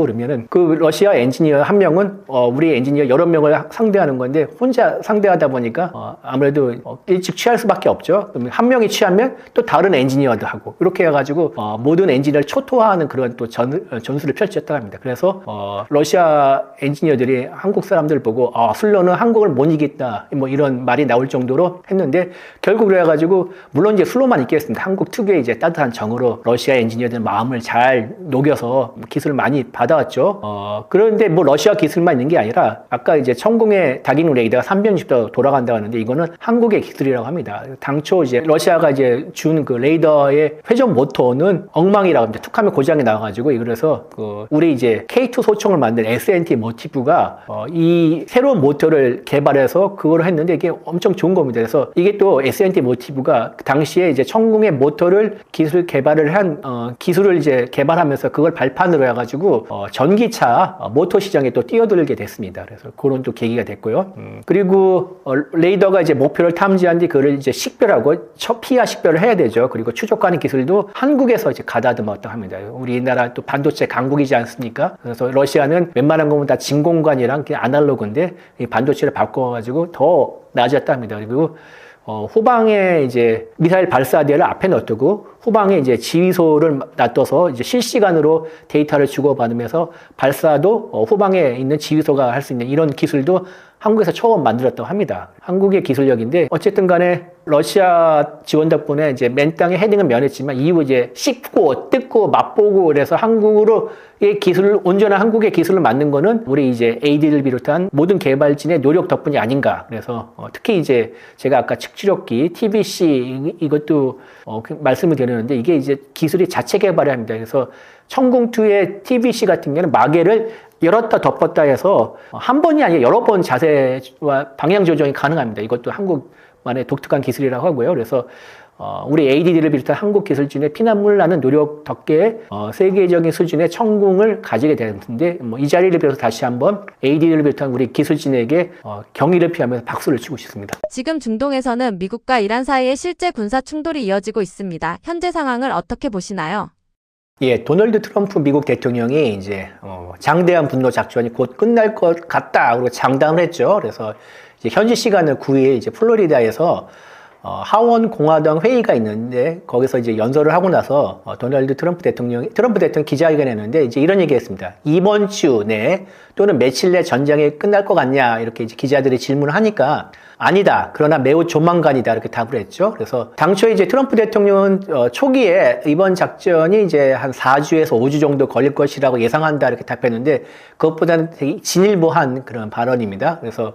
그러면은 그 러시아 엔지니어 한 명은 우리 엔지니어 여러 명을 상대하는 건데 혼자 상대하다 보니까 아무래도 일찍 취할 수밖에 없죠. 그러면 한 명이 취하면 또 다른 엔지니어도 하고 이렇게 해가지고 모든 엔지니어를 초토화하는 그런 또 전술을 펼쳤다고 합니다. 그래서 러시아 엔지니어들이 한국 사람들 보고 술로는 한국을 못 이기겠다 뭐 이런 말이 나올 정도로 했는데 결국 그래가지고 물론 이제 술로만 이기겠습니다. 한국 특유의 이제 따뜻한 정으로 러시아 엔지니어들 마음을 잘 녹여서 기술을 많이 받아왔죠. 그런데 뭐 러시아 기술만 있는 게 아니라 아까 이제 천공의 다기능 레이더가 360도 돌아간다고 하는데 이거는 한국의 기술이라고 합니다. 당초 이제 러시아가 이제 준 그 레이더의 회전 모터는 엉망이라고 합니다. 툭하면 고장이 나와가지고 그래서 우리 이제 K2 소총을 만든 S&T 모티브가 이 새로운 모터를 개발해서 그걸 했는데 이게 엄청 좋은 겁니다. 그래서 이게 또 S&T 모티브가 당시에 이제 천공의 모터를 기술을 이제 개발하면서 그걸 발판으로 해가지고 전기차 모터 시장에 또 뛰어들게 됐습니다. 그래서 그런 또 계기가 됐고요. 그리고 레이더가 이제 목표를 탐지한 뒤 그걸 이제 식별하고 피하 식별을 해야 되죠. 그리고 추적하는 기술도 한국에서 이제 가다듬었다고 합니다. 우리나라 또 반도체 강국이지 않습니까? 그래서 러시아는 웬만한 거면 다 진공관이랑 아날로그인데 이 반도체를 바꿔가지고 더 나아졌다 합니다. 그리고 후방에 이제 미사일 발사대를 앞에 놔두고 후방에 이제 지휘소를 놔둬서 이제 실시간으로 데이터를 주고받으면서 발사도 후방에 있는 지휘소가 할 수 있는 이런 기술도 한국에서 처음 만들었다고 합니다. 한국의 기술력인데 어쨌든 간에 러시아 지원 덕분에 이제 맨 땅에 헤딩은 면했지만 이후 이제 씹고 뜯고 맛보고 그래서 온전한 한국의 기술을 만든 거는 우리 이제 AD를 비롯한 모든 개발진의 노력 덕분이 아닌가. 그래서 특히 이제 제가 아까 측추력기 TBC 이것도 말씀을 드렸는데 이게 이제 기술이 자체 개발을 합니다. 그래서 천궁2의 TBC 같은 경우는 마개를 열었다 덮었다 해서 한 번이 아니라 여러 번 자세와 방향 조정이 가능합니다. 이것도 한국만의 독특한 기술이라고 하고요. 그래서 우리 ADD를 비롯한 한국 기술진의 피난물 나는 노력 덕에 세계적인 수준의 천궁을 가지게 되는데 이 자리를 빌어서 다시 한번 ADD를 비롯한 우리 기술진에게 경의를 표하면서 박수를 치고 싶습니다. 지금 중동에서는 미국과 이란 사이에 실제 군사 충돌이 이어지고 있습니다. 현재 상황을 어떻게 보시나요? 예, 도널드 트럼프 미국 대통령이 이제 장대한 분노 작전이 곧 끝날 것 같다. 그리고 장담을 했죠. 그래서 이제 현지 시간을 9일 이제 플로리다에서 하원 공화당 회의가 있는데 거기서 이제 연설을 하고 나서 도널드 트럼프 대통령 기자회견을 했는데 이제 이런 얘기했습니다. 이번 주 내 또는 며칠 내 전쟁이 끝날 것 같냐 이렇게 이제 기자들이 질문을 하니까 아니다. 그러나 매우 조만간이다. 이렇게 답을 했죠. 그래서 당초에 이제 트럼프 대통령은 초기에 이번 작전이 이제 한 4주에서 5주 정도 걸릴 것이라고 예상한다. 이렇게 답했는데 그것보다는 되게 진일보한 그런 발언입니다. 그래서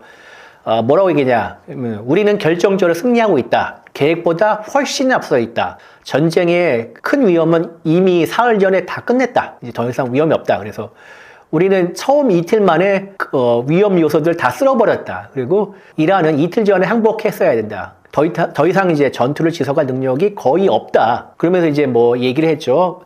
뭐라고 얘기냐. 우리는 결정적으로 승리하고 있다. 계획보다 훨씬 앞서 있다. 전쟁의 큰 위험은 이미 사흘 전에 다 끝냈다. 이제 더 이상 위험이 없다. 그래서 우리는 처음 이틀 만에 위험 요소들 다 쓸어버렸다. 그리고 이란은 이틀 전에 항복했어야 된다. 더 이상 이제 전투를 지속할 능력이 거의 없다. 그러면서 이제 뭐 얘기를 했죠.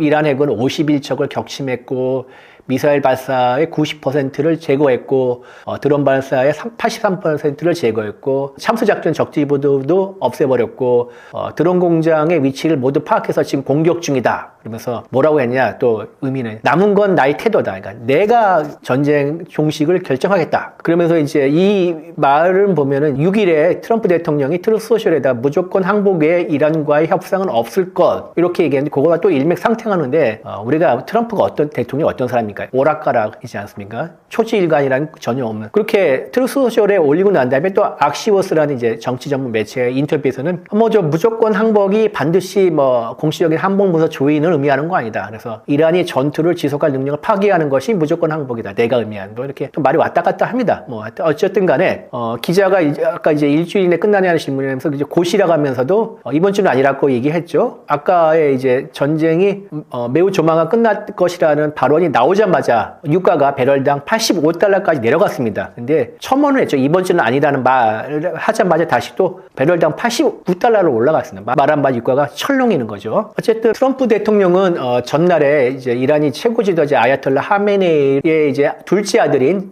이란 해군 51척을 격침했고, 미사일 발사의 90%를 제거했고, 드론 발사의 83%를 제거했고, 참수작전 적지보도도 없애버렸고, 드론 공장의 위치를 모두 파악해서 지금 공격 중이다. 그러면서 뭐라고 했냐, 또 의미는 남은 건 나의 태도다. 그러니까 내가 전쟁 종식을 결정하겠다. 그러면서 이제 이 말을 보면은 6일에 트럼프 대통령이 트루스 소셜에다 무조건 항복 외에 이란과의 협상은 없을 것 이렇게 얘기했는데 그거가 또 일맥상통하는데 우리가 트럼프가 어떤 대통령이 어떤 사람입니까? 오락가락이지 않습니까? 초지일관이라는 전혀 없는 그렇게 트루스 소셜에 올리고 난 다음에 또 악시오스라는 이제 정치 전문 매체의 인터뷰에서는 뭐 저 무조건 항복이 반드시 뭐 공식적인 항복문서 조인을 의미하는 거 아니다. 그래서 이란이 전투를 지속할 능력을 파괴하는 것이 무조건 항복이다. 내가 의미하는 거 이렇게 좀 말이 왔다 갔다 합니다. 뭐 어쨌든 간에 기자가 아까 이제 일주일 이내 끝나냐는 질문을 하면서 이제 곧이라고 하면서도 이번 주는 아니라고 얘기했죠. 아까의 이제 전쟁이 매우 조만간 끝날 것이라는 발언이 나오자마자 유가가 배럴당 85달러까지 내려갔습니다. 근데 첨언을 했죠. 이번 주는 아니라는 말을 하자마자 다시 또 배럴당 89달러로 올라갔습니다. 말 한마디 유가가 철렁이는 거죠. 어쨌든 트럼프 대통령은 전날에 이제 이란이 최고 지도자 아야톨라 하메네이의 이제 둘째 아들인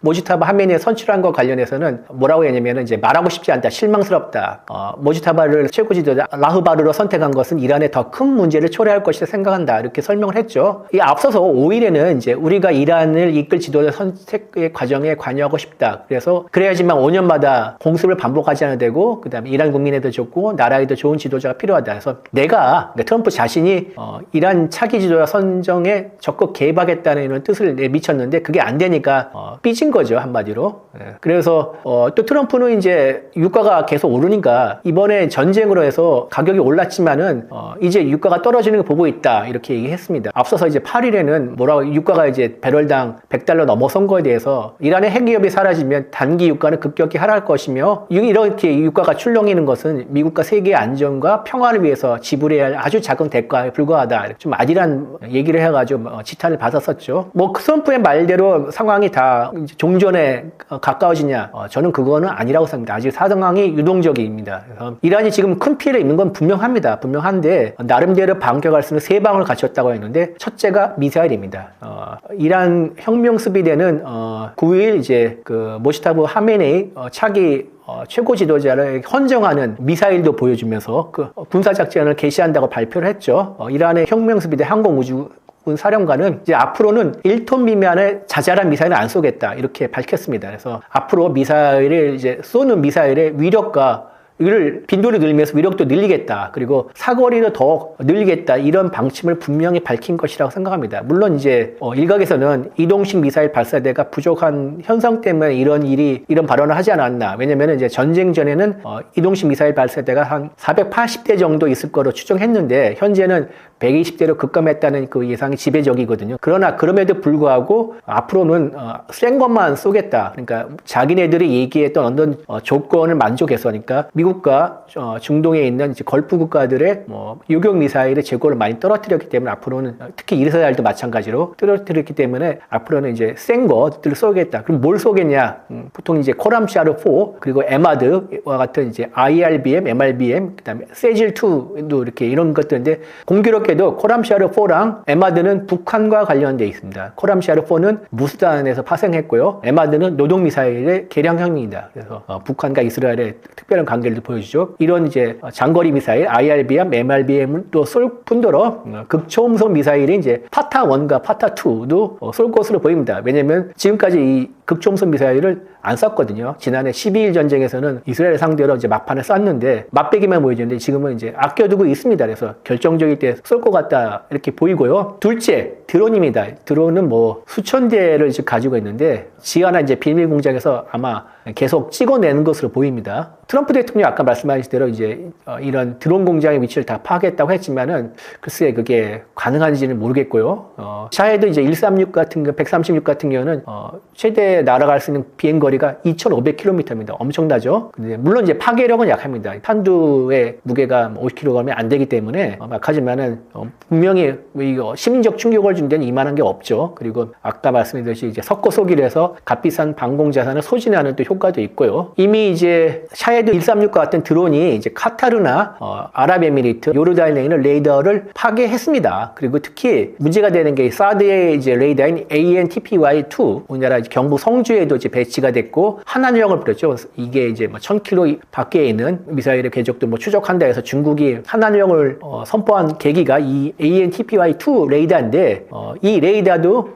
모지타바 하메네이 선출한 것 관련해서는 뭐라고 했냐면은 이제 말하고 싶지 않다, 실망스럽다. 모지타바를 최고 지도자 라흐바르로 선택한 것은 이란에 더 큰 문제를 초래할 것이라 생각한다. 이렇게 설명을 했죠. 이 앞서서 5일에는 이제 우리가 이란을 이끌 지도자 선택의 과정에 관여하고 싶다. 그래서 그래야지만 5년마다 공습을 반복하지 않아도 되고 그다음에 이란 국민에도 좋고 나라에도 좋은 지도자가 필요하다. 그래서 내가 그러니까 트럼프 자신이 이란 차기 지도자 선정에 적극 개입하겠다는 이런 뜻을 내미쳤는데 그게 안 되니까 삐진 거죠, 한마디로. 그래서 또 트럼프는 이제 유가가 계속 오르니까 이번에 전쟁으로 해서 가격이 올랐지만은 이제 유가가 떨어지는 걸 보고 있다 이렇게 얘기했습니다. 앞서서 이제 8일에는 뭐라고 유가가 이제 배럴당 100달러 넘어선 거에 대해서 이란의 핵기업이 사라지면 단기 유가는 급격히 하락할 것이며 이렇게 유가가 출렁이는 것은 미국과 세계의 안정과 평화를 위해서 지불해야 할 아주 작은 대가에 불과하다. 좀 아찔한 얘기를 해가지고 지탄을 받았었죠. 뭐 트럼프의 말대로 상황이 다 종전에 가까워지냐? 저는 그거는 아니라고 생각합니다. 아직 상황이 유동적입니다. 그래서 이란이 지금 큰 피해를 입는 건 분명합니다. 분명한데 나름대로 반격할 수 있는 세 방을 갖췄다고 했는데 첫째가 미사일입니다. 이란 혁명 수비대는 9일 이제 그 모지타브 하메네이 차기 최고 지도자를 헌정하는 미사일도 보여주면서 그 군사작전을 개시한다고 발표를 했죠. 이란의 혁명수비대 항공우주군 사령관은 이제 앞으로는 1톤 미만의 자잘한 미사일은 안 쏘겠다 이렇게 밝혔습니다. 그래서 앞으로 미사일을 이제 쏘는 미사일의 위력과 이를 빈도를 늘리면서 위력도 늘리겠다. 그리고 사거리도 더 늘리겠다. 이런 방침을 분명히 밝힌 것이라고 생각합니다. 물론 이제 일각에서는 이동식 미사일 발사대가 부족한 현상 때문에 이런 발언을 하지 않았나. 왜냐면 이제 전쟁 전에는 이동식 미사일 발사대가 한 480대 정도 있을 거로 추정했는데 현재는 120대로 급감했다는 그 예상이 지배적이거든요. 그러나 그럼에도 불구하고 앞으로는 센 것만 쏘겠다. 그러니까 자기네들이 얘기했던 어떤 조건을 만족해서 그러니까 미국과 중동에 있는 이제 걸프 국가들의 유격 미사일의 재고를 많이 떨어뜨렸기 때문에 앞으로는 특히 이스라엘도 마찬가지로 떨어뜨렸기 때문에 앞으로는 이제 센 것들을 쏘겠다. 그럼 뭘 쏘겠냐? 보통 이제 코람샤르4 그리고 에마드와 같은 이제 IRBM, MRBM 그다음에 세질2도 이렇게 이런 것들인데 공교롭게도 코람샤르4랑 에마드는 북한과 관련되어 있습니다. 코람샤르4는 무수단에서 파생했고요. 에마드는 노동 미사일의 개량형입니다. 그래서 북한과 이스라엘의 특별한 관계를 보여주죠. 이런 이제 장거리 미사일, IRBM, MRBM을 또 쏠 뿐더러 극초음속 미사일인 이제 파타1과 파타2도 쏠 것으로 보입니다. 왜냐면 지금까지 이 극초음속 미사일을 안 쐈거든요. 지난해 12일 전쟁에서는 이스라엘 상대로 이제 막판을 쐈는데 맛배기만 보여주는데 지금은 이제 아껴두고 있습니다. 그래서 결정적일 때 쏠 것 같다 이렇게 보이고요. 둘째, 드론입니다. 드론은 뭐 수천 대를 지금 가지고 있는데 지하나 이제 비밀 공장에서 아마 계속 찍어내는 것으로 보입니다. 트럼프 대통령이 아까 말씀하신 대로 이제 이런 드론 공장의 위치를 다 파악했다고 했지만은 글쎄 그게 가능한지는 모르겠고요. 샤헤드 이제 136 같은 거, 136 같은 경우는 최대 날아갈 수 있는 비행 거리가 2,500km입니다. 엄청나죠? 근데 물론 이제 파괴력은 약합니다. 탄두의 무게가 50kg이 안 되기 때문에 하지만은 분명히 이거 시민적 충격을 준 데는 이만한 게 없죠. 그리고 아까 말씀드렸듯이 이제 석고 쏘기를 해서 값비싼 방공 자산을 소진하는 또 효과도 있고요. 이미 이제 샤헤드 샤헤드 136과 같은 드론이 이제 카타르나 아랍에미리트, 요르단에는 레이더를 파괴했습니다. 그리고 특히 문제가 되는 게 사드의 이제 레이더인 ANTPY-2, 우리나라 이제 경북 성주에도 이제 배치가 됐고 한한령을 부렸죠. 이게 이제 뭐 1000km 밖에 있는 미사일의 궤적도 뭐 추적한다 해서 중국이 한한령을 선포한 계기가 이 ANTPY-2 레이더인데 이 레이더도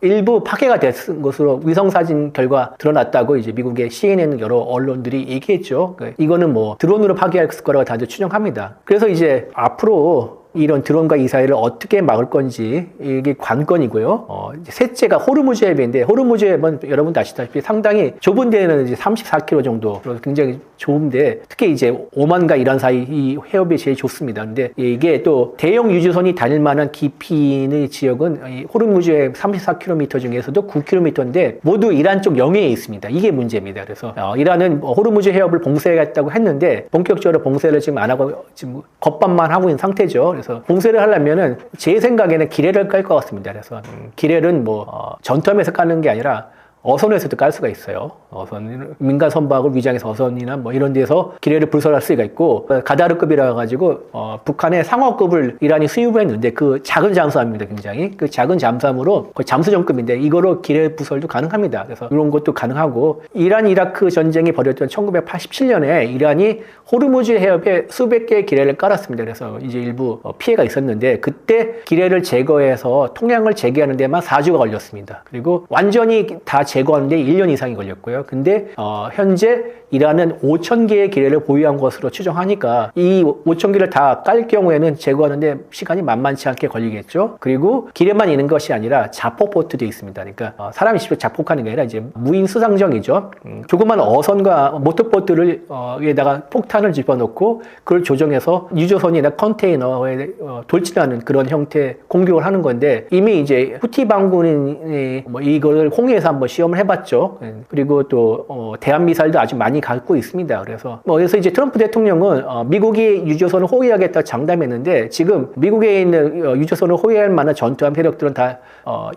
일부 파괴가 된 것으로 위성사진 결과 드러났다고 이제 미국의 CNN 여러 언론들이 얘기했죠. 이거는 뭐 드론으로 파괴할 거라고 다들 추정합니다. 그래서 이제 앞으로 이런 드론과 미사일을 어떻게 막을 건지 이게 관건이고요. 이제 셋째가 호르무즈 해협인데 호르무즈 해협은 여러분도 아시다시피 상당히 좁은 데는 이제 34km 정도 굉장히 좁은데 특히 이제 오만과 이란 사이 이 해협이 제일 좋습니다. 근데 이게 또 대형 유조선이 다닐 만한 깊이의 지역은 이 호르무즈 해협 34km 중에서도 9km인데 모두 이란 쪽 영해에 있습니다. 이게 문제입니다. 그래서 이란은 호르무즈 해협을 봉쇄하겠다고 했는데 본격적으로 봉쇄를 지금 안 하고 지금 겁반만 하고 있는 상태죠. 그래서 봉쇄를 하려면은 제 생각에는 기뢰를 깔 것 같습니다. 그래서 기뢰는 뭐 전투함에서 까는 게 아니라 어선에서도 깔 수가 있어요. 어선, 민간 선박을 위장해서 어선이나 뭐 이런 데서 기뢰를 불설할 수가 있고, 가다르급이라 가지고, 북한의 상어급을 이란이 수입했는데 그 작은 잠수함입니다, 굉장히. 그 작은 잠수함으로 거의 잠수정급인데 이거로 기뢰 부설도 가능합니다. 그래서 이런 것도 가능하고, 이란 이라크 전쟁이 벌어졌던 1987년에 이란이 호르무즈 해협에 수백 개의 기뢰를 깔았습니다. 그래서 이제 일부 피해가 있었는데, 그때 기뢰를 제거해서 통량을 재개하는 데만 4주가 걸렸습니다. 그리고 완전히 다 제거하는데 1년 이상이 걸렸고요. 근데 현재 이란은 5,000개의 기뢰를 보유한 것으로 추정하니까 이 5,000개를 다 깔 경우에는 제거하는데 시간이 만만치 않게 걸리겠죠. 그리고 기뢰만 있는 것이 아니라 자폭보트도 있습니다. 그러니까 사람이 직접 자폭하는 게 아니라 이제 무인 수상정이죠. 조그만 어선과 모터보트를 위에다가 폭탄을 집어넣고 그걸 조정해서 유조선이나 컨테이너에 돌진하는 그런 형태의 공격을 하는 건데 이미 이제 후티 반군이 뭐 이걸 홍해에서 한번 시험을 해봤죠. 그리고 또 대한미사일도 아주 많이 갖고 있습니다. 그래서 이제 트럼프 대통령은 미국이 유조선을 호위하겠다 장담했는데 지금 미국에 있는 유조선을 호위할 만한 전투함 세력들은 다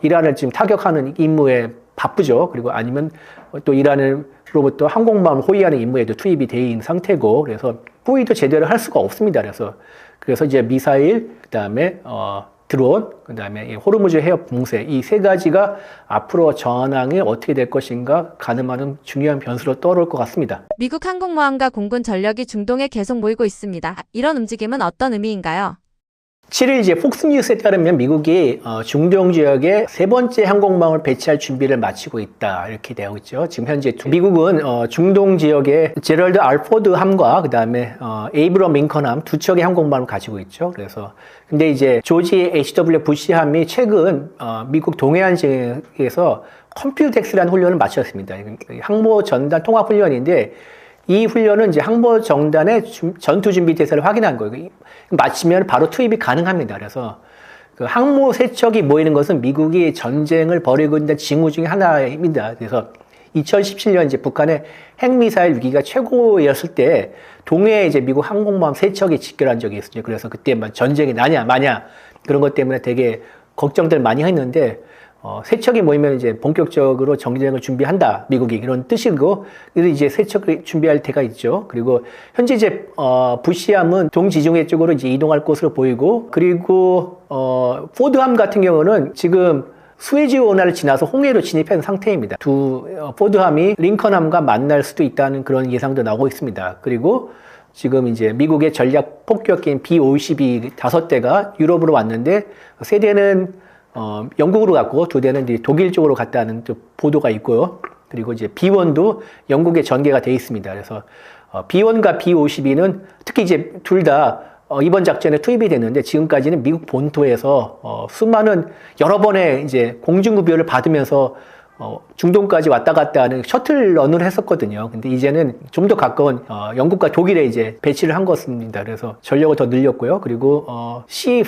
이란을 지금 타격하는 임무에 바쁘죠. 그리고 아니면 또 이란으로부터 항공모함을 호위하는 임무에도 투입이 돼 있는 상태고 그래서 호위도 제대로 할 수가 없습니다. 그래서 이제 미사일 그다음에 드론, 그 다음에 호르무즈 해협 봉쇄 이 세 가지가 앞으로 전황이 어떻게 될 것인가 가늠하는 중요한 변수로 떠오를 것 같습니다. 미국 항공모함과 공군 전력이 중동에 계속 모이고 있습니다. 이런 움직임은 어떤 의미인가요? 7일 이제 폭스뉴스에 따르면 미국이 중동 지역에 세 번째 항공모함을 배치할 준비를 마치고 있다 이렇게 되어 있죠. 지금 현재 미국은 중동 지역에 제럴드 R 포드 함과 그 다음에 에이브럼 링컨함 두 척의 항공모함을 가지고 있죠. 그래서 근데 이제 조지 H.W. 부시함이 최근 미국 동해안 지역에서 컴퓨텍스라는 훈련을 마쳤습니다. 항모 전단 통합 훈련인데. 이 훈련은 이제 항모 정단의 전투 준비 태세를 확인한 거예요. 마치면 바로 투입이 가능합니다. 그래서 그 항모 세 척이 모이는 것은 미국이 전쟁을 벌이고 있는 징후 중에 하나입니다. 그래서 2017년 이제 북한의 핵미사일 위기가 최고였을 때 동해에 이제 미국 항공모함 세 척이 집결한 적이 있었죠. 그래서 그때 막 전쟁이 나냐 마냐 그런 것 때문에 되게 걱정들 많이 했는데 세 척이 모이면 이제 본격적으로 정쟁을 준비한다. 미국이 이런 뜻이고, 그래서 이제 세 척을 준비할 때가 있죠. 그리고 현재 이제 부시함은 동지중해 쪽으로 이제 이동할 것으로 보이고, 그리고 포드함 같은 경우는 지금 수에즈 운하를 지나서 홍해로 진입한 상태입니다. 두 포드함이 링컨함과 만날 수도 있다는 그런 예상도 나오고 있습니다. 그리고 지금 이제 미국의 전략 폭격기인 B-52 5대가 유럽으로 왔는데 세 대는 영국으로 갔고 두 대는 이제 독일 쪽으로 갔다는 또 보도가 있고요. 그리고 이제 B1도 영국에 전개가 돼 있습니다. 그래서 B1과 B52는 특히 이제 둘 다 이번 작전에 투입이 됐는데 지금까지는 미국 본토에서 수많은 여러 번의 이제 공중급여를 받으면서 중동까지 왔다 갔다 하는 셔틀런을 했었거든요. 근데 이제는 좀 더 가까운 영국과 독일에 이제 배치를 한 것입니다. 그래서 전력을 더 늘렸고요. 그리고 C5,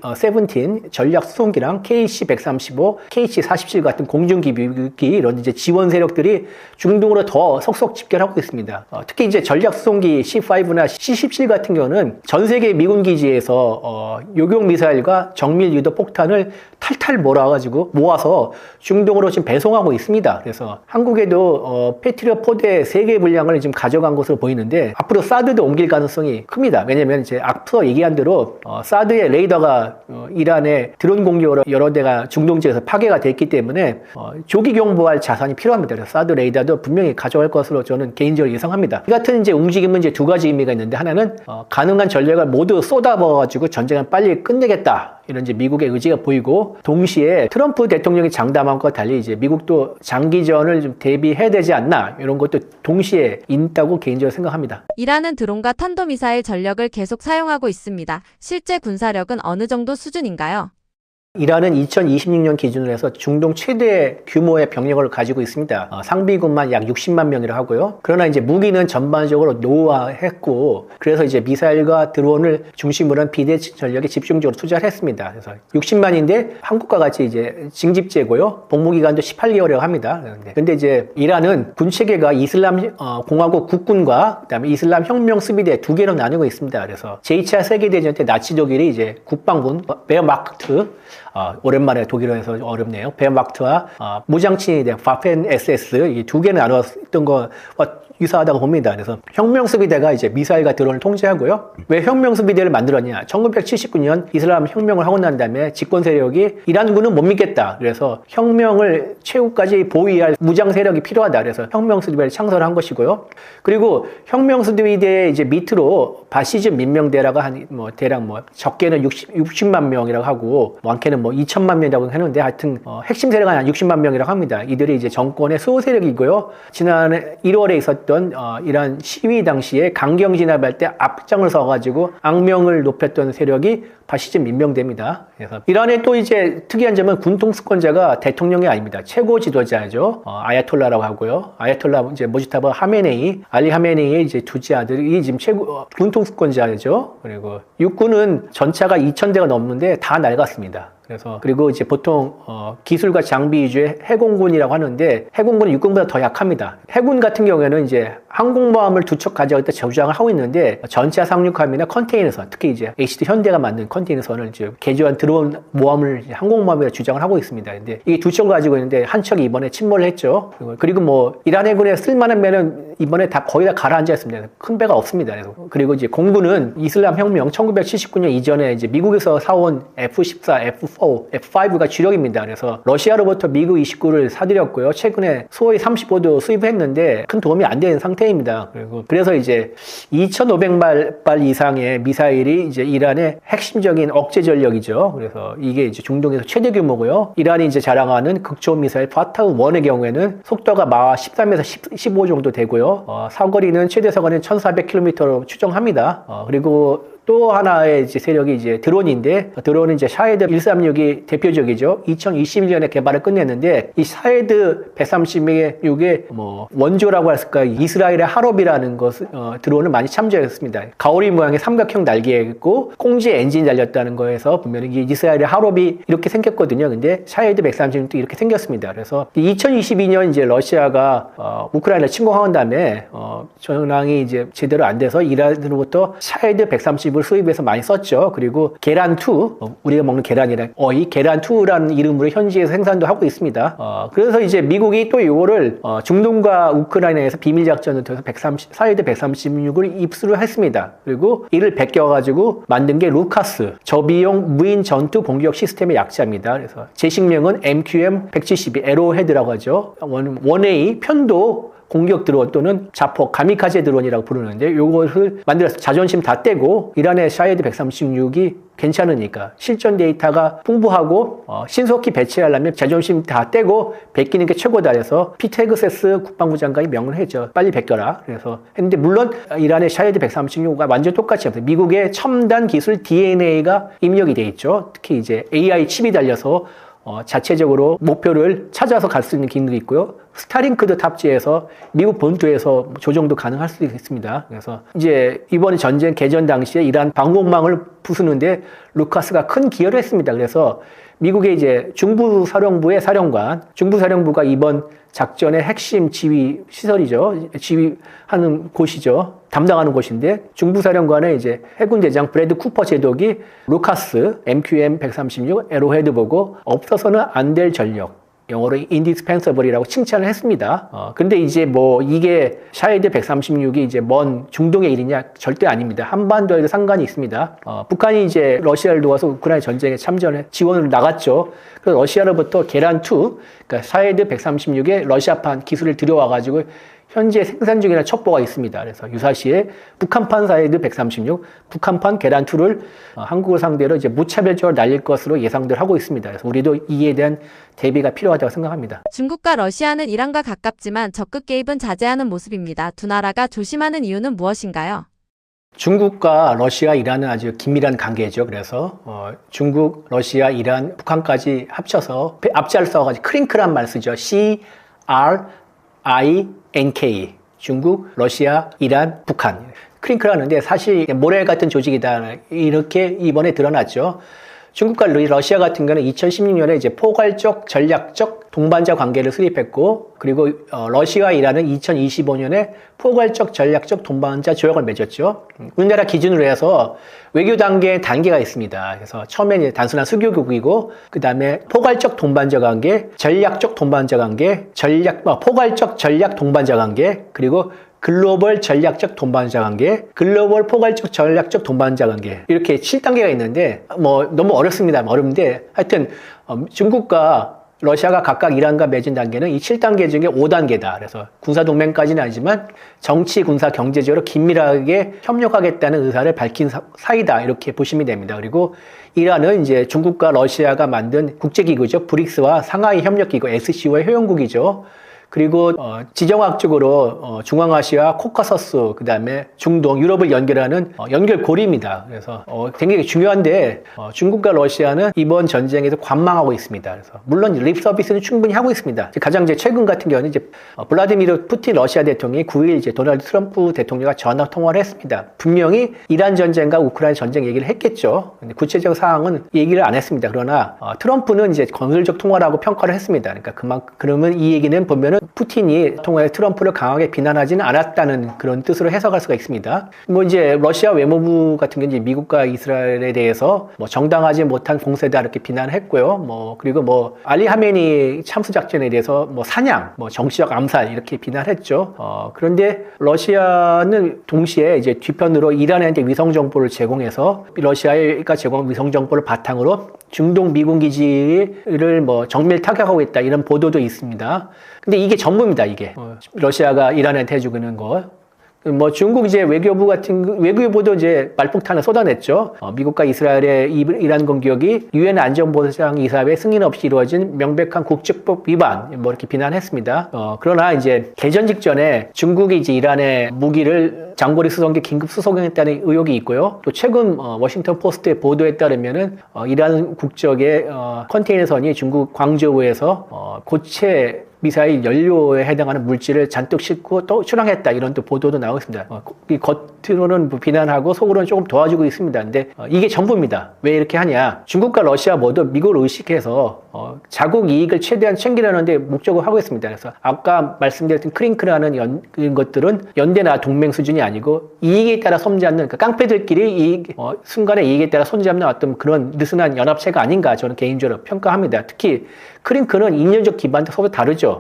C17 전략 수송기랑 KC-135, KC-47 같은 공중기비 이런 이제 지원 세력들이 중동으로 더 속속 집결하고 있습니다. 특히 이제 전략 수송기 C5나 C17 같은 경우는 전 세계 미군 기지에서 요격 미사일과 정밀 유도 폭탄을 탈탈 몰아가지고 모아서 중동으로 지금 배송하고 있습니다. 그래서 한국에도 패트리엇 포대 3개 분량을 지금 가져간 것으로 보이는데 앞으로 사드도 옮길 가능성이 큽니다. 왜냐면 이제 앞서 얘기한 대로 사드의 레이더가 이란의 드론 공격으로 여러 대가 중동 지역에서 파괴가 됐기 때문에 조기 경보할 자산이 필요합니다. 그래서 사드 레이더도 분명히 가져갈 것으로 저는 개인적으로 예상합니다. 이 같은 이제 움직임은 이제 두 가지 의미가 있는데 하나는 가능한 전력을 모두 쏟아부어가지고 전쟁을 빨리 끝내겠다. 이런 이제 미국의 의지가 보이고 동시에 트럼프 대통령이 장담함과 달리 이제 미국도 장기전을 좀 대비해야 되지 않나 이런 것도 동시에 있다고 개인적으로 생각합니다. 이란은 드론과 탄도미사일 전력을 계속 사용하고 있습니다. 실제 군사력은 어느 정도 수준인가요? 이란은 2026년 기준으로 해서 중동 최대 규모의 병력을 가지고 있습니다. 상비군만 약 60만 명이라 하고요. 그러나 이제 무기는 전반적으로 노후화했고, 그래서 이제 미사일과 드론을 중심으로 한 비대칭 전력에 집중적으로 투자를 했습니다. 그래서 60만인데 한국과 같이 이제 징집제고요. 복무기간도 18개월이라고 합니다. 근데 이제 이란은 군체계가 이슬람 공화국 국군과 그다음에 이슬람 혁명 수비대 두 개로 나뉘고 있습니다. 그래서 제2차 세계대전 때 나치 독일이 이제 국방군 베어마크트 오랜만에 독일어에서 어렵네요. 베어마크트와 무장친위대 파펜 SS 이 두 개는 나눴던 거와 유사하다고 봅니다. 그래서 혁명수비대가 이제 미사일과 드론을 통제하고요. 왜 혁명수비대를 만들었냐? 1979년 이슬람 혁명을 하고 난 다음에 집권 세력이 이란군은 못 믿겠다. 그래서 혁명을 최후까지 보위할 무장 세력이 필요하다. 그래서 혁명수비대를 창설한 것이고요. 그리고 혁명수비대 이제 밑으로 바시즘 민명대라고 한 대략 적게는 60만 명이라고 하고 많게는 2천만 명이라고 하는데 하여튼 핵심 세력은 한 60만 명이라고 합니다. 이들이 이제 정권의 수호 세력이고요. 지난해 1월에 있었던 이란 시위 당시에 강경 진압할 때 앞장을 서가지고 악명을 높였던 세력이 바시즘 민명대입니다. 그래서 이란의 또 이제 특이한 점은 군통수권자가 대통령이 아닙니다. 최고 지도자죠. 아야톨라라고 하고요. 아야톨라 이제 모지타바 하메네이, 알리 하메네이의 이제 두째 아들이 지금 최고 군통수권자죠. 그리고 육군은 전차가 2,000대가 넘는데 다 낡았습니다. 그리고 이제 보통 기술과 장비 위주의 해공군이라고 하는데 해공군은 육군보다 더 약합니다. 해군 같은 경우에는 이제 항공모함을 두 척 가져가겠다 주장을 하고 있는데 전차 상륙함이나 컨테이너선, 특히 이제 HD 현대가 만든 컨테이너선을 이제 개조한 드론 모함을 항공모함이라 주장을 하고 있습니다. 근데 이게 두 척을 가지고 있는데 한 척이 이번에 침몰을 했죠. 그리고 이란 해군에 쓸만한 배는 이번에 다 거의 다 가라앉아 있습니다. 큰 배가 없습니다. 그리고 이제 공군은 이슬람 혁명 1979년 이전에 이제 미국에서 사온 F-14, F4, F5가 주력입니다. 그래서 러시아로부터 미국 29를 사들였고요. 최근에 수호이 35도 수입했는데 큰 도움이 안 되는 상태입니다. 그래서 이제 2,500발 이상의 미사일이 이제 이란의 핵심적인 억제 전력이죠. 그래서 이게 이제 중동에서 최대 규모고요. 이란이 이제 자랑하는 극초음 미사일 파타우-1의 경우에는 속도가 마하 13에서 15 정도 되고요. 사거리는 최대 사거리는 1,400km로 추정합니다. 그리고 또 하나의 이제 세력이 이제 드론인데 드론은 이제 샤헤드 136이 대표적이죠. 2021년에 개발을 끝냈는데 이 샤헤드 136의 원조라고 할까 이스라엘의 하롭이라는 드론을 많이 참조했습니다. 가오리 모양의 삼각형 날개에 있고 콩지 엔진이 달렸다는 거에서 보면 이게 이스라엘의 하롭이 이렇게 생겼거든요. 근데 샤헤드 136도 이렇게 생겼습니다. 그래서 2022년 이제 러시아가 우크라이나를 침공한 다음에 전황이 이제 제대로 안 돼서 이란으로부터 샤헤드 130을 수입해서 많이 썼죠. 그리고 계란2, 우리가 먹는 계란이랑 계란2라는 이름으로 현지에서 생산도 하고 있습니다. 그래서 이제 미국이 또 이거를 중동과 우크라이나에서 비밀작전을 통해서 샤헤드 136을 입수를 했습니다. 그리고 이를 베껴가지고 만든 게 루카스, 저비용 무인 전투 공격 시스템의 약자입니다. 그래서 제식명은 MQM-172, 에로헤드라고 하죠. 1A 편도 공격 드론 또는 자폭, 가미카제 드론이라고 부르는데 이것을 만들어서 자존심 다 떼고 이란의 샤헤드 136이 괜찮으니까 실전 데이터가 풍부하고 신속히 배치하려면 자존심 다 떼고 베끼는 게 최고다 해서 피테그세스 국방부 장관이 명을 했죠. 빨리 베껴라. 그래서 했는데 물론 이란의 샤헤드 136과 완전 똑같이 없어요. 미국의 첨단 기술 DNA가 입력이 돼 있죠. 특히 이제 AI 칩이 달려서 자체적으로 목표를 찾아서 갈 수 있는 기능도 있고요. 스타링크도 탑재해서 미국 본토에서 조정도 가능할 수도 있습니다. 그래서 이제 이번 전쟁 개전 당시에 이란 방공망을 부수는데 루카스가 큰 기여를 했습니다. 그래서 미국의 이제 중부사령부의 사령관, 중부사령부가 이번 작전의 핵심 지휘 시설이죠. 지휘하는 곳이죠. 담당하는 곳인데 중부사령관의 이제 해군 대장 브래드 쿠퍼 제독이 루카스 MQM-136 에로헤드 보고 없어서는 안 될 전력. 영어로 indispensable이라고 칭찬을 했습니다. 근데 이제 뭐 이게 샤헤드 136이 이제 먼 중동의 일이냐? 절대 아닙니다. 한반도에도 상관이 있습니다. 북한이 이제 러시아를 도와서 우크라이나 전쟁에 참전해 지원을 나갔죠. 그래서 러시아로부터 계란2, 그러니까 샤헤드 136의 러시아판 기술을 들여와가지고 현재 생산 중이라는 첩보가 있습니다. 그래서 유사시에 북한판 샤헤드 136, 북한판 계란2를 한국을 상대로 이제 무차별적으로 날릴 것으로 예상들 하고 있습니다. 그래서 우리도 이에 대한 대비가 필요하다고 생각합니다. 중국과 러시아는 이란과 가깝지만 적극 개입은 자제하는 모습입니다. 두 나라가 조심하는 이유는 무엇인가요? 중국과 러시아, 이란은 아주 긴밀한 관계죠. 그래서 중국, 러시아, 이란, 북한까지 합쳐서 앞자를 써가지고 크링크란 말 쓰죠. CRINK. 중국, 러시아, 이란, 북한. 크링크라는데 사실 모래 같은 조직이다. 이렇게 이번에 드러났죠. 중국과 러시아 같은 경우는 2016년에 이제 포괄적 전략적 동반자 관계를 수립했고, 그리고 러시아와 이란은 2025년에 포괄적 전략적 동반자 조약을 맺었죠. 우리나라 기준으로 해서 외교 단계가 있습니다. 그래서 처음에 이제 단순한 수교국이고, 그 다음에 포괄적 동반자 관계, 전략적 동반자 관계, 포괄적 전략 동반자 관계, 그리고 글로벌 전략적 동반자 관계, 글로벌 포괄적 전략적 동반자 관계, 이렇게 7단계가 있는데 뭐 너무 어렵습니다. 어렵는데 하여튼 중국과 러시아가 각각 이란과 맺은 단계는 이 7단계 중에 5단계다. 그래서 군사동맹까지는 아니지만 정치, 군사, 경제적으로 긴밀하게 협력하겠다는 의사를 밝힌 사이다. 이렇게 보시면 됩니다. 그리고 이란은 이제 중국과 러시아가 만든 국제기구죠. 브릭스와 상하이 협력기구, SCO의 회원국이죠. 그리고 지정학적으로 중앙아시아, 코카서스, 그 다음에 중동, 유럽을 연결하는 연결고리입니다. 그래서 굉장히 중요한데 중국과 러시아는 이번 전쟁에서 관망하고 있습니다. 그래서 물론 립 서비스는 충분히 하고 있습니다. 가장 이제 최근 같은 경우는 이제 블라디미르 푸틴 러시아 대통령이 9일 이제 도널드 트럼프 대통령과 전화 통화를 했습니다. 분명히 이란 전쟁과 우크라이나 전쟁 얘기를 했겠죠. 근데 구체적 사항은 얘기를 안 했습니다. 그러나 트럼프는 이제 건설적 통화라고 평가를 했습니다. 그러니까 그러면 이 얘기는 보면은 푸틴이 통화에 트럼프를 강하게 비난하지는 않았다는 그런 뜻으로 해석할 수가 있습니다. 뭐 이제 러시아 외무부 같은 경우는 미국과 이스라엘에 대해서 뭐 정당하지 못한 공세다 이렇게 비난했고요. 뭐 그리고 뭐 알리 하메니 참수 작전에 대해서 뭐 사냥, 뭐 정치적 암살 이렇게 비난했죠. 그런데 러시아는 동시에 이제 뒤편으로 이란한테 위성 정보를 제공해서 러시아가 제공한 위성 정보를 바탕으로 중동 미군 기지를 뭐 정밀 타격하고 있다 이런 보도도 있습니다. 근데 이게 전부입니다. 이게 러시아가 이란한테 해주는 거. 뭐 중국 이제 외교부도 이제 말폭탄을 쏟아냈죠. 미국과 이스라엘의 이란 공격이 유엔 안전보장 이사회 승인 없이 이루어진 명백한 국제법 위반 뭐 이렇게 비난했습니다. 그러나 이제 개전 직전에 중국이 이제 이란의 무기를 장거리 수송기 긴급 수송했다는 의혹이 있고요. 또 최근 워싱턴 포스트의 보도에 따르면은 이란 국적의 컨테이너선이 중국 광저우에서 고체 미사일 연료에 해당하는 물질을 잔뜩 싣고 또 출항했다 이런 또 보도도 나오고 있습니다. 겉으로는 비난하고 속으로는 조금 도와주고 있습니다. 근데 이게 전부입니다. 왜 이렇게 하냐? 중국과 러시아 모두 미국을 의식해서 자국 이익을 최대한 챙기려는 데 목적을 하고 있습니다. 그래서 아까 말씀드렸던 크링크라는 것들은 연대나 동맹 수준이 아니고 이익에 따라 손잡는 그러니까 깡패들끼리 순간의 이익에 따라 손잡는 어떤 그런 느슨한 연합체가 아닌가 저는 개인적으로 평가합니다. 특히 크링크는 인연적 기반도 서로 다르죠.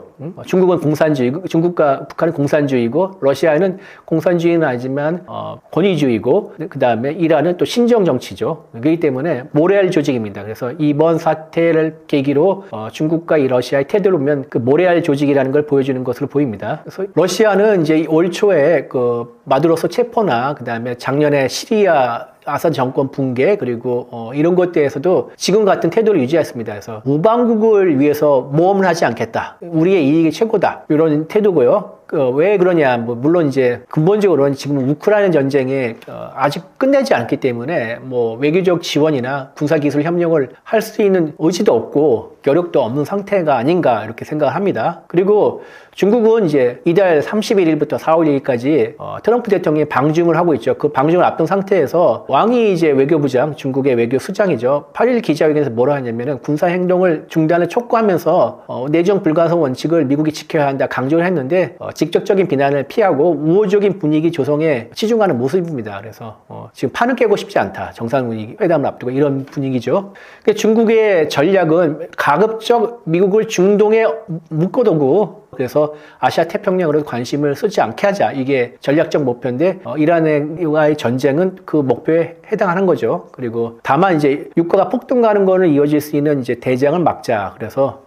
중국은 공산주의고, 중국과 북한은 공산주의고, 러시아는 공산주의는 아니지만 권위주의고, 그 다음에 이란은 또 신정 정치죠. 그렇기 때문에 모래알 조직입니다. 그래서 이번 사태를 계기로 중국과 이 러시아의 태도를 보면 그 모래알 조직이라는 걸 보여주는 것으로 보입니다. 그래서 러시아는 이제 올 초에 그 마두로서 체포나 그 다음에 작년에 시리아 아사드 정권 붕괴 그리고 이런 것에 대해서도 지금 같은 태도를 유지했습니다. 그래서 우방국을 위해서 모험을 하지 않겠다. 우리의 이익이 최고다. 이런 태도고요. 왜 그러냐? 뭐 물론 이제 근본적으로는 지금 우크라이나 전쟁에 아직 끝내지 않기 때문에 뭐 외교적 지원이나 군사기술 협력을 할 수 있는 의지도 없고 여력도 없는 상태가 아닌가 이렇게 생각을 합니다. 그리고 중국은 이제 이달 31일부터 4월 1일까지 트럼프 대통령이 방중을 하고 있죠. 그 방중을 앞둔 상태에서 왕이 이제 외교부장, 중국의 외교수장이죠. 8일 기자회견에서 뭐라 하냐면은 군사행동을 중단을 촉구하면서 내정 불가성 원칙을 미국이 지켜야 한다 강조를 했는데 직접적인 비난을 피하고 우호적인 분위기 조성에 치중하는 모습입니다. 그래서 지금 판을 깨고 싶지 않다. 정상회담을 앞두고 이런 분위기죠. 중국의 전략은 가급적 미국을 중동에 묶어두고 그래서 아시아 태평양으로 관심을 쓰지 않게 하자. 이게 전략적 목표인데 이란과의 전쟁은 그 목표에 해당하는 거죠. 그리고 다만 이제 유가가 폭등하는 거는 이어질 수 있는 이제 대장을 막자. 그래서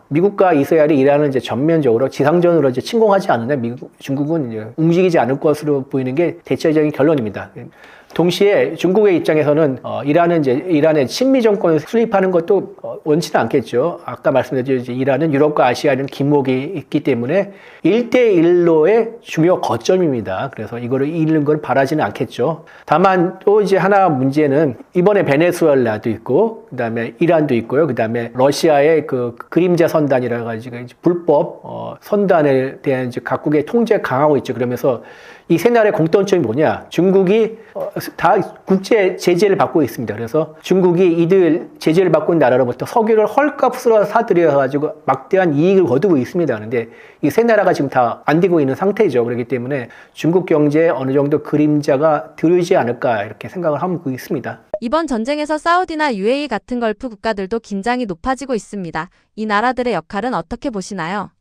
미국과 이스라엘이 이란을 이제 전면적으로 지상전으로 이제 침공하지 않으면 중국은 이제 움직이지 않을 것으로 보이는 게 대체적인 결론입니다. 동시에 중국의 입장에서는 이란의 친미 정권을 수립하는 것도 원치는 않겠죠. 아까 말씀드렸듯이 이란은 유럽과 아시아에는 긴목이 있기 때문에 1대1로의 중요 거점입니다. 그래서 이거를 잃는 걸 바라지는 않겠죠. 다만 또 이제 하나 문제는 이번에 베네수엘라도 있고 그다음에 이란도 있고요. 그다음에 러시아의 그 그림자 선단이라 가지고 불법 선단에 대한 이제 각국의 통제 강화하고 있죠. 그러면서 이 세 나라의 공통점이 뭐냐? 중국이 다 국제 제재를 받고 있습니다. 그래서 중국이 이들 제재를 받고 있는 나라로부터 석유를 헐값으로 사들여가지고 막대한 이익을 거두고 있습니다. 그런데 이 세 나라가 지금 다 안 되고 있는 상태죠. 그렇기 때문에 중국 경제에 어느 정도 그림자가 들지 않을까 이렇게 생각을 하고 있습니다. 이번 전쟁에서 사우디나 UAE 같은 걸프 국가들도 긴장이 높아지고 있습니다. 이 나라들의 역할은 어떻게 보시나요?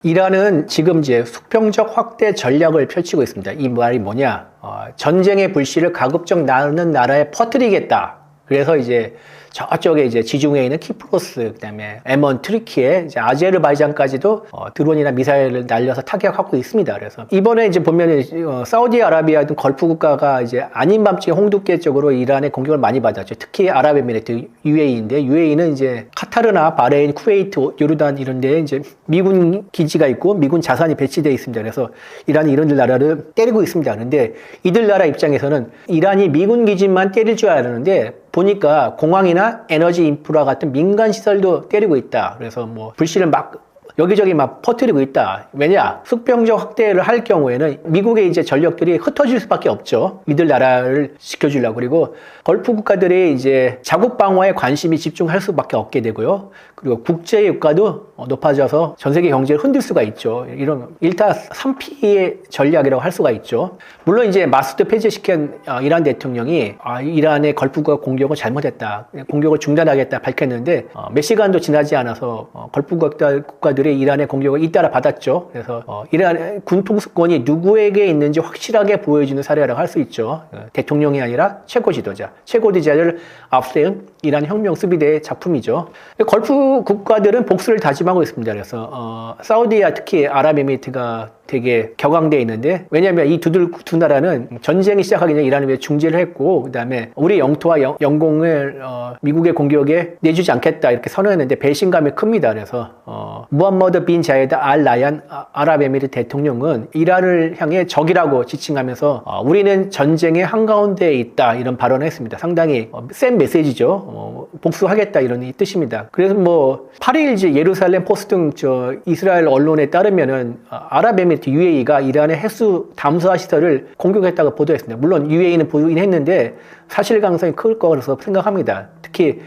이란은 지금 이제 수평적 확대 전략을 펼치고 있습니다. 이 말이 뭐냐? 전쟁의 불씨를 가급적 나는 나라에 퍼뜨리겠다. 그래서 이제 저쪽에 이제 지중해에 있는 키프로스, 그다음에 에먼, 트리키에 이제 아제르바이잔까지도 드론이나 미사일을 날려서 타격하고 있습니다. 그래서 이번에 이제 보면은 사우디아라비아 등 걸프 국가가 이제 아닌 밤중에 홍두깨 쪽으로 이란의 공격을 많이 받았죠. 특히 아랍에미리트 UAE인데 UAE는 이제 카타르나 바레인, 쿠웨이트, 요르단 이런 데에 이제 미군 기지가 있고 미군 자산이 배치되어 있습니다. 그래서 이란이 이런 나라를 때리고 있습니다. 그런데 이들 나라 입장에서는 이란이 미군 기지만 때릴 줄 아는데 보니까 공항이나 에너지 인프라 같은 민간 시설도 때리고 있다. 그래서 뭐 불씨를 막 여기저기 막 퍼뜨리고 있다. 왜냐? 수평적 확대를 할 경우에는 미국의 이제 전력들이 흩어질 수밖에 없죠. 이들 나라를 지켜주려고. 그리고 걸프 국가들이 이제 자국 방어에 관심이 집중할 수밖에 없게 되고요. 그리고 국제 유가도 높아져서 전 세계 경제를 흔들 수가 있죠. 이런 일타 3피의 전략이라고 할 수가 있죠. 물론 이제 마수드 폐지시킨 이란 대통령이 이란의 걸프 국가 공격을 잘못했다. 공격을 중단하겠다 밝혔는데 몇 시간도 지나지 않아서 걸프 국가들이 이란의 공격을 잇따라 받았죠. 그래서 이란 군통수권이 누구에게 있는지 확실하게 보여주는 사례라고 할 수 있죠. 대통령이 아니라 최고 지도자를 앞세운 이란 혁명 수비대의 작품이죠. 걸프 국가들은 복수를 다짐하고 있습니다. 그래서 사우디아 특히 아랍에미리트가 되게 격앙되어 있는데 왜냐하면 이 두 나라는 전쟁이 시작하기 전에 이란을 위해 중재를 했고 그다음에 우리 영토와 영공을 미국의 공격에 내주지 않겠다 이렇게 선언했는데 배신감이 큽니다. 그래서 무함머드 빈 자이드 알 나얀 아랍에미리트 대통령은 이란을 향해 적이라고 지칭하면서 우리는 전쟁의 한가운데에 있다 이런 발언을 했습니다. 상당히 센 메시지죠. 복수하겠다 이런 뜻입니다. 그래서 뭐 8일 예루살렘 포스트 등 이스라엘 언론에 따르면은 아랍에미리트 UAE가 이란의 해수 담수화 시설을 공격했다고 보도했습니다. 물론 UAE는 보도긴 했는데 사실 가능성이 클 거라서 생각합니다. 특히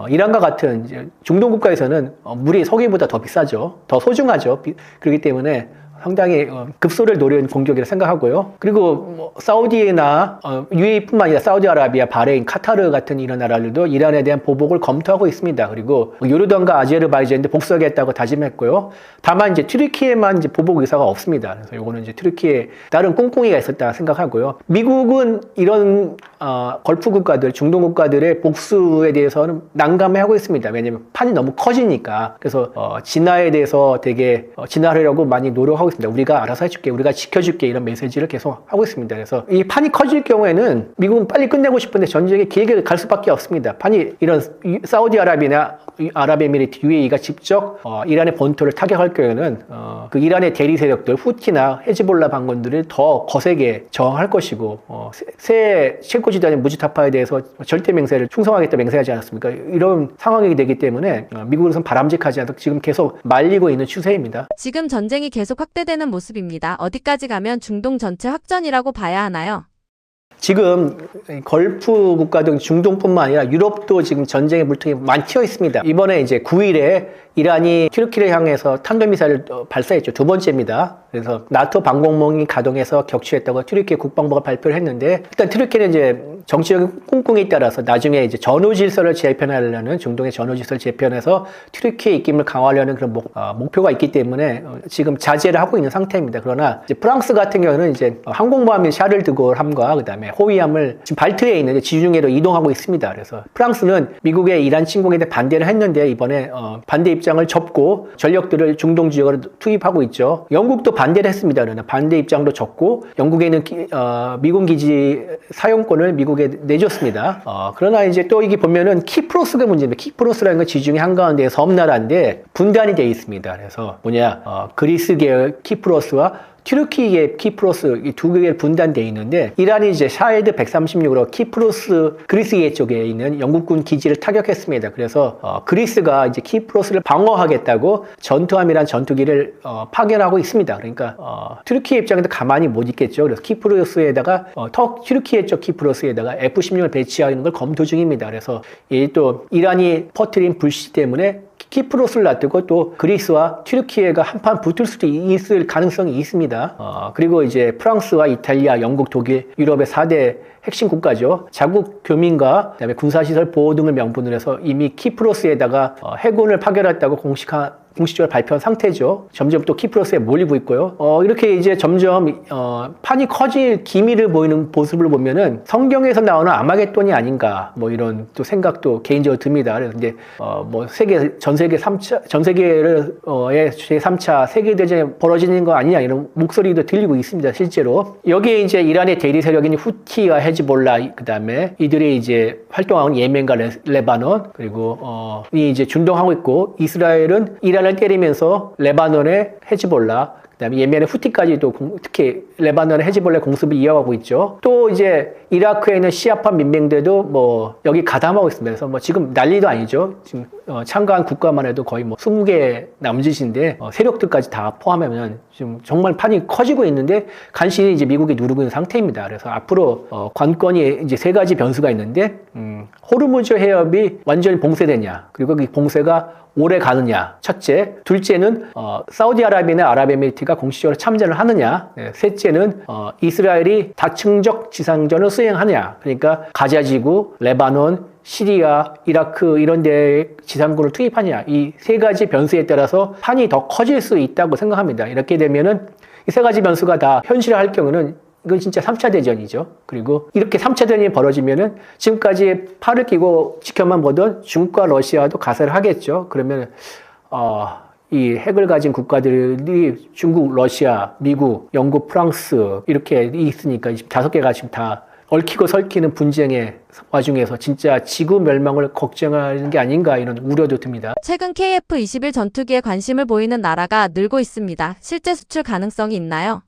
이란과 같은 중동 국가에서는 물이 석유보다 더 비싸죠. 더 소중하죠. 그렇기 때문에 상당히 급소를 노린 공격이라 생각하고요. 그리고 사우디나 UAE뿐만 아니라 사우디아라비아, 바레인, 카타르 같은 이런 나라들도 이란에 대한 보복을 검토하고 있습니다. 그리고 요르단과 아제르바이잔도 복수하겠다고 다짐했고요. 다만 이제 튀르키예만 이제 보복 의사가 없습니다. 그래서 이거는 이제 튀르키예 다른 꿍꿍이가 있었다 생각하고요. 미국은 이런 걸프 국가들, 중동 국가들의 복수에 대해서는 난감해하고 있습니다. 왜냐하면 판이 너무 커지니까. 그래서 진화에 대해서 되게 진화하려고 많이 노력하고 있습니다. 우리가 알아서 해줄게, 우리가 지켜줄게 이런 메시지를 계속 하고 있습니다. 그래서 이 판이 커질 경우에는 미국은 빨리 끝내고 싶은데 전쟁이 길게 갈 수밖에 없습니다. 판이 이런 사우디아라비아나 아랍에미리트 UAE가 직접 이란의 본토를 타격할 경우에는 그 이란의 대리 세력들 후티나 헤즈볼라 반군들이 더 거세게 저항할 것이고 새 최고 지도자인 무지타파에 대해서 절대 맹세를 충성하겠다 맹세하지 않았습니까? 이런 상황이 되기 때문에 미국으로서는 바람직하지 않아서 지금 계속 말리고 있는 추세입니다. 지금 전쟁이 계속 확대되는 모습입니다. 어디까지 가면 중동 전체 확전이라고 봐야 하나요? 지금 걸프 국가 등 중동뿐만 아니라 유럽도 지금 전쟁의 물통이 많이 튀어 있습니다. 이번에 이제 9일에 이란이 튀르키를 향해서 탄도미사일을 발사했죠. 두 번째입니다. 그래서 나토 방공망이 가동해서 격추했다고 튀르키 국방부가 발표를 했는데, 일단 튀르키는 이제 정치적인 꿍꿍에 따라서 나중에 이제 전후 질서를 재편하려는, 중동의 전후 질서를 재편해서 튀르키의 입김을 강화하려는 그런 목표가 있기 때문에 지금 자제를 하고 있는 상태입니다. 그러나 이제 프랑스 같은 경우는 이제 항공모함인 샤를 드골함과 그다음에 호위함을 지금 발트에 있는데 지중해로 이동하고 있습니다. 그래서 프랑스는 미국의 이란 침공에 대해 반대를 했는데 이번에 반대 입장을 접고 전력들을 중동 지역으로 투입하고 있죠. 영국도 반대를 했습니다. 그러나 반대 입장도 접고 영국에 있는 미군 기지 사용권을 미국에 내줬습니다. 그러나 이제 또 이게 보면은 키프로스가 문제입니다. 키프로스라는 건 지중해 한가운데 섬나라인데 분단이 되어 있습니다. 그래서 그리스계의 키프로스와 튀르키의 키프로스 이 두 개가 분단되어 있는데, 이란이 이제 샤헤드 136으로 키프로스 그리스계 쪽에 있는 영국군 기지를 타격했습니다. 그래서 그리스가 이제 키프로스를 방어하겠다고 전투함이란 전투기를 파견하고 있습니다. 그러니까 튀르키 입장에서 가만히 못 있겠죠. 그래서 키프로스에다가 튀르키의 쪽 키프로스에다가 F-16을 배치하는 걸 검토 중입니다. 그래서 이 또 이란이 퍼뜨린 불씨 때문에 키프로스를 놔두고 또 그리스와 튀르키예가 한판 붙을 수도 있을 가능성이 있습니다. 그리고 이제 프랑스와 이탈리아, 영국, 독일, 유럽의 4대 핵심 국가죠. 자국 교민과 그다음에 군사시설 보호 등을 명분으로 해서 이미 키프로스에다가 해군을 파견했다고 공식적으로 발표한 상태죠. 점점 또 키프로스에 몰리고 있고요. 이렇게 이제 점점 판이 커질 기미를 보이는 모습을 보면은 성경에서 나오는 아마겟돈이 아닌가, 뭐 이런 또 생각도 개인적으로 듭니다. 그런데 뭐 전 세계의 제3차 세계대전이 벌어지는 거 아니냐, 이런 목소리도 들리고 있습니다. 실제로 여기에 이제 이란의 대리 세력인 후티와 헤즈볼라, 그다음에 이들이 이제 활동하는 예멘과 레바논, 그리고 이 이제 준동하고 있고, 이스라엘은 이란을 때리면서 레바논의 헤즈볼라, 그다음에 예멘의 후티까지도 특히 레바논의 헤즈볼라의 공습을 이어가고 있죠. 또 이제 이라크에 있는 시아파 민병대도 뭐 여기 가담하고 있습니다. 그래서 뭐 지금 난리도 아니죠. 지금 참가한 국가만 해도 거의 뭐 20개 남짓인데 세력들까지 다 포함하면 지금 정말 판이 커지고 있는데 간신히 이제 미국이 누르고 있는 상태입니다. 그래서 앞으로 관건이 이제 세 가지 변수가 있는데, 호르무즈 해협이 완전히 봉쇄되냐, 그리고 그 봉쇄가 오래 가느냐, 첫째. 둘째는 사우디아라비아나 아랍에미리트가 공식적으로 참전을 하느냐. 셋째는 이스라엘이 다층적 지상전을 수행하느냐. 그러니까 가자지구, 레바논, 시리아, 이라크 이런 데 지상군을 투입하느냐. 이 세 가지 변수에 따라서 판이 더 커질 수 있다고 생각합니다. 이렇게 되면은 이 세 가지 변수가 다 현실화할 경우는 이건 진짜 3차 대전이죠. 그리고 이렇게 3차 대전이 벌어지면은 지금까지 팔을 끼고 지켜만 보던 중국과 러시아도 가세를 하겠죠. 그러면 이 핵을 가진 국가들이 중국, 러시아, 미국, 영국, 프랑스 이렇게 있으니까 5개가 지금 다 얽히고 설키는 분쟁의 와중에서 진짜 지구 멸망을 걱정하는 게 아닌가, 이런 우려도 듭니다. 최근 KF-21 전투기에 관심을 보이는 나라가 늘고 있습니다. 실제 수출 가능성이 있나요?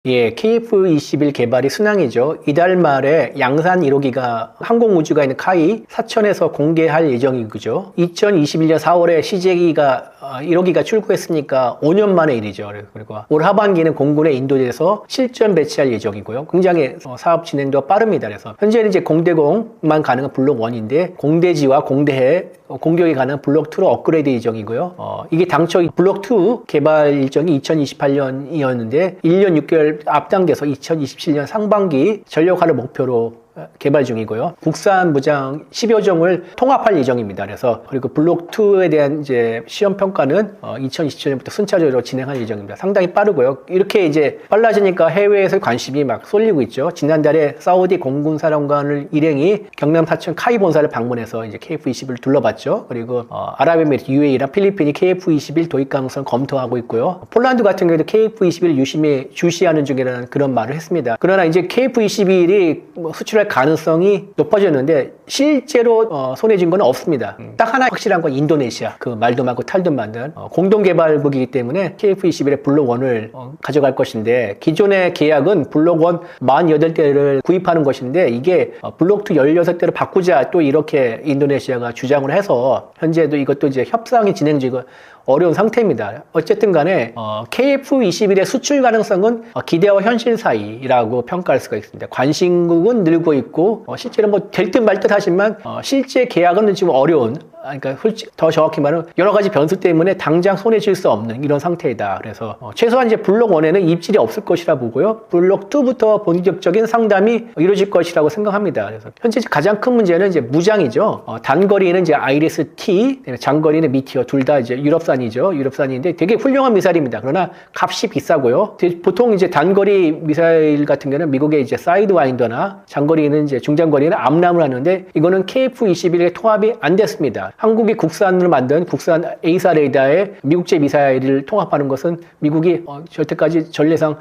예, KF-21 개발이 순항이죠. 이달 말에 양산 1호기가 항공우주가 있는 카이 사천에서 공개할 예정이죠. 2021년 4월에 CJ가 1호기가 출고했으니까 5년 만의 일이죠. 그리고 올 하반기는 공군에 인도돼서 실전 배치할 예정이고요. 굉장히 사업 진행도가 빠릅니다. 그래서 현재는 이제 공대공만 가능한 블록 1인데 공대지와 공대해 공격이 가능한 블록 2로 업그레이드 예정이고요. 이게 당초 블록 2 개발 일정이 2028년이었는데 1년 6개월 앞당겨서 2027년 상반기 전력화를 목표로 개발 중이고요. 국산 무장 10여 종을 통합할 예정입니다. 그래서 그리고 블록 2에 대한 이제 시험 평가는 2027년부터 순차적으로 진행할 예정입니다. 상당히 빠르고요. 이렇게 이제 빨라지니까 해외에서 관심이 막 쏠리고 있죠. 지난달에 사우디 공군 사령관을 일행이 경남 사천 카이 본사를 방문해서 이제 KF-21을 둘러봤죠. 그리고 아랍에미리트, UAE랑 필리핀이 KF-21 도입 가능성 검토하고 있고요. 폴란드 같은 경우에도 KF-21을 유심히 주시하는 중이라는 그런 말을 했습니다. 그러나 이제 KF-21이 수출할 가능성이 높아졌는데 실제로 손에 쥔 건 없습니다. 딱 하나 확실한 건 인도네시아. 그 말도 많고 탈도 많은 공동 개발국이기 때문에 KF-21의 블록 1을 가져갈 것인데 기존의 계약은 블록 1 48대를 구입하는 것인데 이게 블록 2 16대로 바꾸자 또 이렇게 인도네시아가 주장을 해서 현재도 이것도 이제 협상이 진행 중이고 어려운 상태입니다. 어쨌든 간에 KF-21의 수출 가능성은 기대와 현실 사이라고 평가할 수가 있습니다. 관심국은 늘고 있고 실제로 뭐 될 듯 말 듯 하지만 실제 계약은 지금 어려운, 그러니까 더 정확히 말하면 여러 가지 변수 때문에 당장 손에 쥘 수 없는 이런 상태이다. 그래서 최소한 이제 블록 1에는 입질이 없을 것이라 보고요. 블록 2부터 본격적인 상담이 이루어질 것이라고 생각합니다. 그래서 현재 가장 큰 문제는 이제 무장이죠. 단거리는 이제 아이리스-T, 장거리는 미티어 둘 다 이제 유럽산이죠. 유럽산인데 되게 훌륭한 미사일입니다. 그러나 값이 비싸고요. 보통 이제 단거리 미사일 같은 경우는 미국의 이제 사이드와인더나 장거리는 이제 중장거리는 암람을 하는데 이거는 KF-21에 통합이 안 됐습니다. 한국이 국산으로 만든 국산 A사 레이더에 미국제 미사일을 통합하는 것은 미국이 절대까지 전례상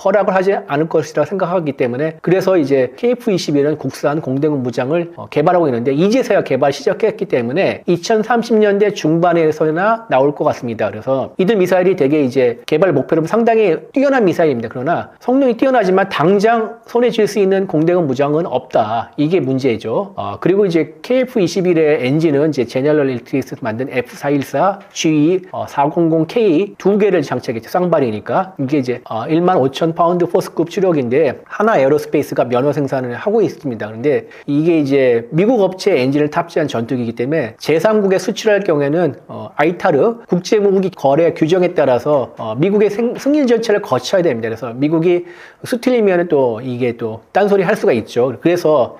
허락을 하지 않을 것이라 생각하기 때문에 그래서 이제 KF-21은 국산 공대공 무장을 개발하고 있는데 이제서야 개발 시작했기 때문에 2030년대 중반에서나 나올 것 같습니다. 그래서 이들 미사일이 되게 이제 개발 목표로 상당히 뛰어난 미사일입니다. 그러나 성능이 뛰어나지만 당장 손에 쥘 수 있는 공대공 무장은 없다. 이게 문제죠. 그리고 이제 KF-21의 엔진은 이제 제너럴 일렉트릭에서 만든 F414, GE400K 두 개를 장착했죠. 쌍발이니까. 이게 이제 15,000파운드 포스급 추력인데 하나 에어로스페이스가 면허 생산을 하고 있습니다. 그런데 이게 이제 미국 업체 엔진을 탑재한 전투기이기 때문에 제3국에 수출할 경우에는 아이타르 국제무기 거래 규정에 따라서 미국의 승인 절차를 거쳐야 됩니다. 그래서 미국이 수틀리면 또 이게 또 딴소리 할 수가 있죠. 그래서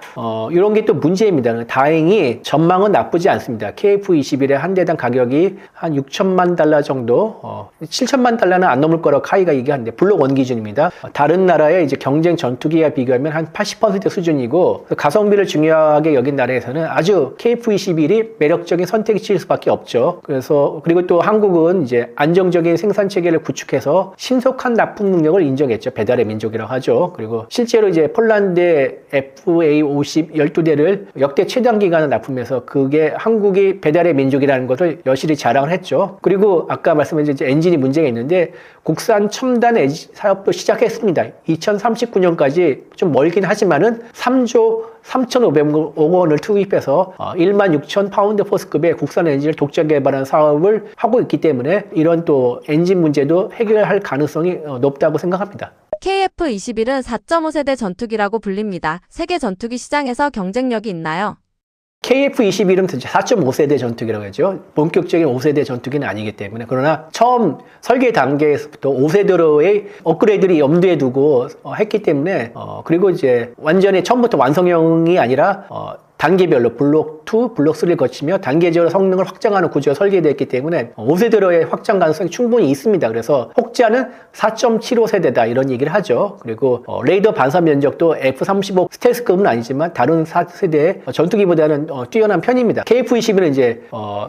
이런 게 또 문제입니다. 다행히 전망은 나쁘지 않습니다. KF-21의 한 대당 가격이 한 6천만 달러 정도, 7천만 달러는 안 넘을 거라고 카이가 얘기하는데 블록 1 기준입니다. 다른 나라의 이제 경쟁 전투기와 비교하면 한 80% 수준이고 가성비를 중요하게 여긴 나라에서는 아주 KF-21이 매력적인 선택지일 수밖에 없죠. 그래서 그리고 또 한국은 이제 안정적인 생산 체계를 구축해서 신속한 납품 능력을 인정했죠. 배달의 민족이라고 하죠. 그리고 실제로 이제 폴란드의 FA-50 12대를 역대 최단 기간을 납품해서 그게 한국이 배달의 민족이라는 것을 여실히 자랑을 했죠. 그리고 아까 말씀드린 이제 엔진이 문제가 있는데 국산 첨단 엔진 사업도 시작했습니다. 2039년까지 좀 멀긴 하지만은 3조 3,500억 원을 투입해서 16,000파운드 포스급의 국산 엔진을 독자 개발하는 사업을 하고 있기 때문에 이런 또 엔진 문제도 해결할 가능성이 높다고 생각합니다. KF-21은 4.5세대 전투기라고 불립니다. 세계 전투기 시장에서 경쟁력이 있나요? KF-21은 4.5세대 전투기라고 하죠. 본격적인 5세대 전투기는 아니기 때문에. 그러나 처음 설계 단계에서부터 5세대로의 업그레이드를 염두에 두고 했기 때문에 그리고 이제 완전히 처음부터 완성형이 아니라 단계별로 블록 2, 블록 3를 거치며 단계적으로 성능을 확장하는 구조가 설계되어 있기 때문에 5세대로의 확장 가능성이 충분히 있습니다. 그래서 혹자는 4.75세대다 이런 얘기를 하죠. 그리고 레이더 반사 면적도 F-35 스텔스급은 아니지만 다른 4세대 전투기보다는 뛰어난 편입니다. KF-21은 이제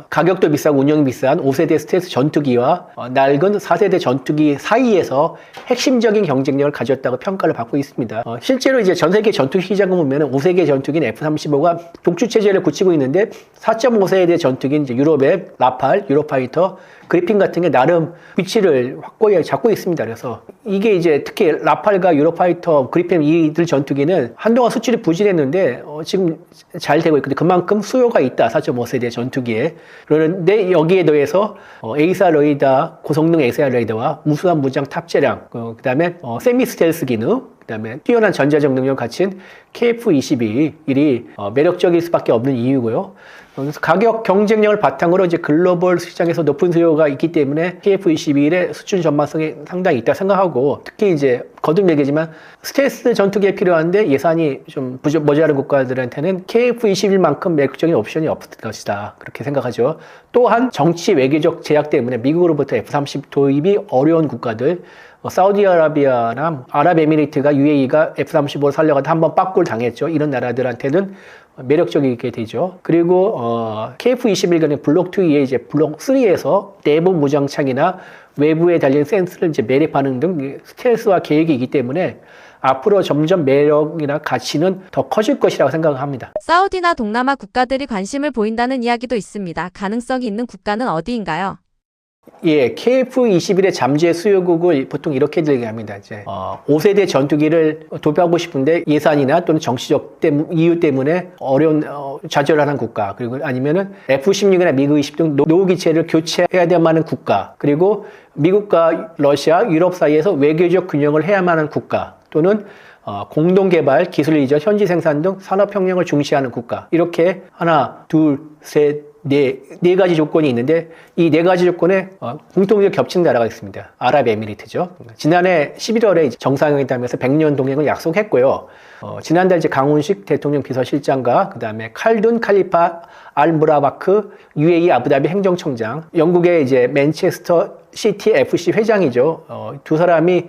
가격도 비싸고 운영이 비싼 5세대 스텔스 전투기와 낡은 4세대 전투기 사이에서 핵심적인 경쟁력을 가졌다고 평가를 받고 있습니다. 실제로 이제 전 세계 전투기 시장을 보면 5세계 전투기는 F-35가 독주 체제를 굳히고 있는데 4.5세대 전투기는 이제 유럽의 라팔, 유로파이터, 그리핀 같은 게 나름 위치를 확고히 잡고 있습니다. 그래서 이게 이제 특히 라팔과 유로파이터, 그리핀 이들 전투기는 한동안 수출이 부진했는데 지금 잘 되고 있거든요. 그만큼 수요가 있다. 4.5세대 전투기에. 그런데 여기에 더해서 A사 레이더, 고성능 A사 레이더와 우수한 무장 탑재량, 그다음에 세미 스텔스 기능, 그다음에 뛰어난 전자적 능력을 갖춘 KF-21이 매력적일 수밖에 없는 이유고요. 그래서 가격 경쟁력을 바탕으로 이제 글로벌 시장에서 높은 수요가 있기 때문에 KF-21의 수출 전망성이 상당히 있다 생각하고 특히 이제 거듭 얘기지만 스텔스 전투기에 필요한데 예산이 좀 모자란 국가들한테는 KF-21만큼 매력적인 옵션이 없을 것이다. 그렇게 생각하죠. 또한 정치 외교적 제약 때문에 미국으로부터 F-30 도입이 어려운 국가들 사우디아라비아나 아랍에미리트가 UAE가 F-35를 살려가지고 한번 빠꾸를 당했죠. 이런 나라들한테는 매력적이게 되죠. 그리고 KF-21은 블록 2 이에 이제 블록 3에서 내부 무장창이나 외부에 달린 센스를 이제 매립하는 등 스텔스와 계획이 있기 때문에 앞으로 점점 매력이나 가치는 더 커질 것이라고 생각합니다. 사우디나 동남아 국가들이 관심을 보인다는 이야기도 있습니다. 가능성이 있는 국가는 어디인가요? 예, KF-21의 잠재 수요국을 보통 이렇게 얘기합니다. 이제 5세대 전투기를 도입하고 싶은데 예산이나 또는 정치적 이유 때문에 어려운 좌절하는 국가, 그리고 아니면은 F-16이나 미그-20 등 노후기체를 교체해야 될 만한 국가, 그리고 미국과 러시아, 유럽 사이에서 외교적 균형을 해야만 하는 국가, 또는 공동개발, 기술 이전, 현지 생산 등 산업혁명을 중시하는 국가. 이렇게 하나, 둘, 셋, 네 가지 조건이 있는데 이 네 가지 조건에 공통적으로 겹치는 나라가 있습니다. 아랍에미리트죠. 지난해 11월에 정상회담에서 100년 동행을 약속했고요. 지난달 이제 강훈식 대통령 비서실장과 그다음에 칼둔 칼리파 알 무라바크 UAE 아부다비 행정청장, 영국의 이제 맨체스터 시티 FC 회장이죠. 두 사람이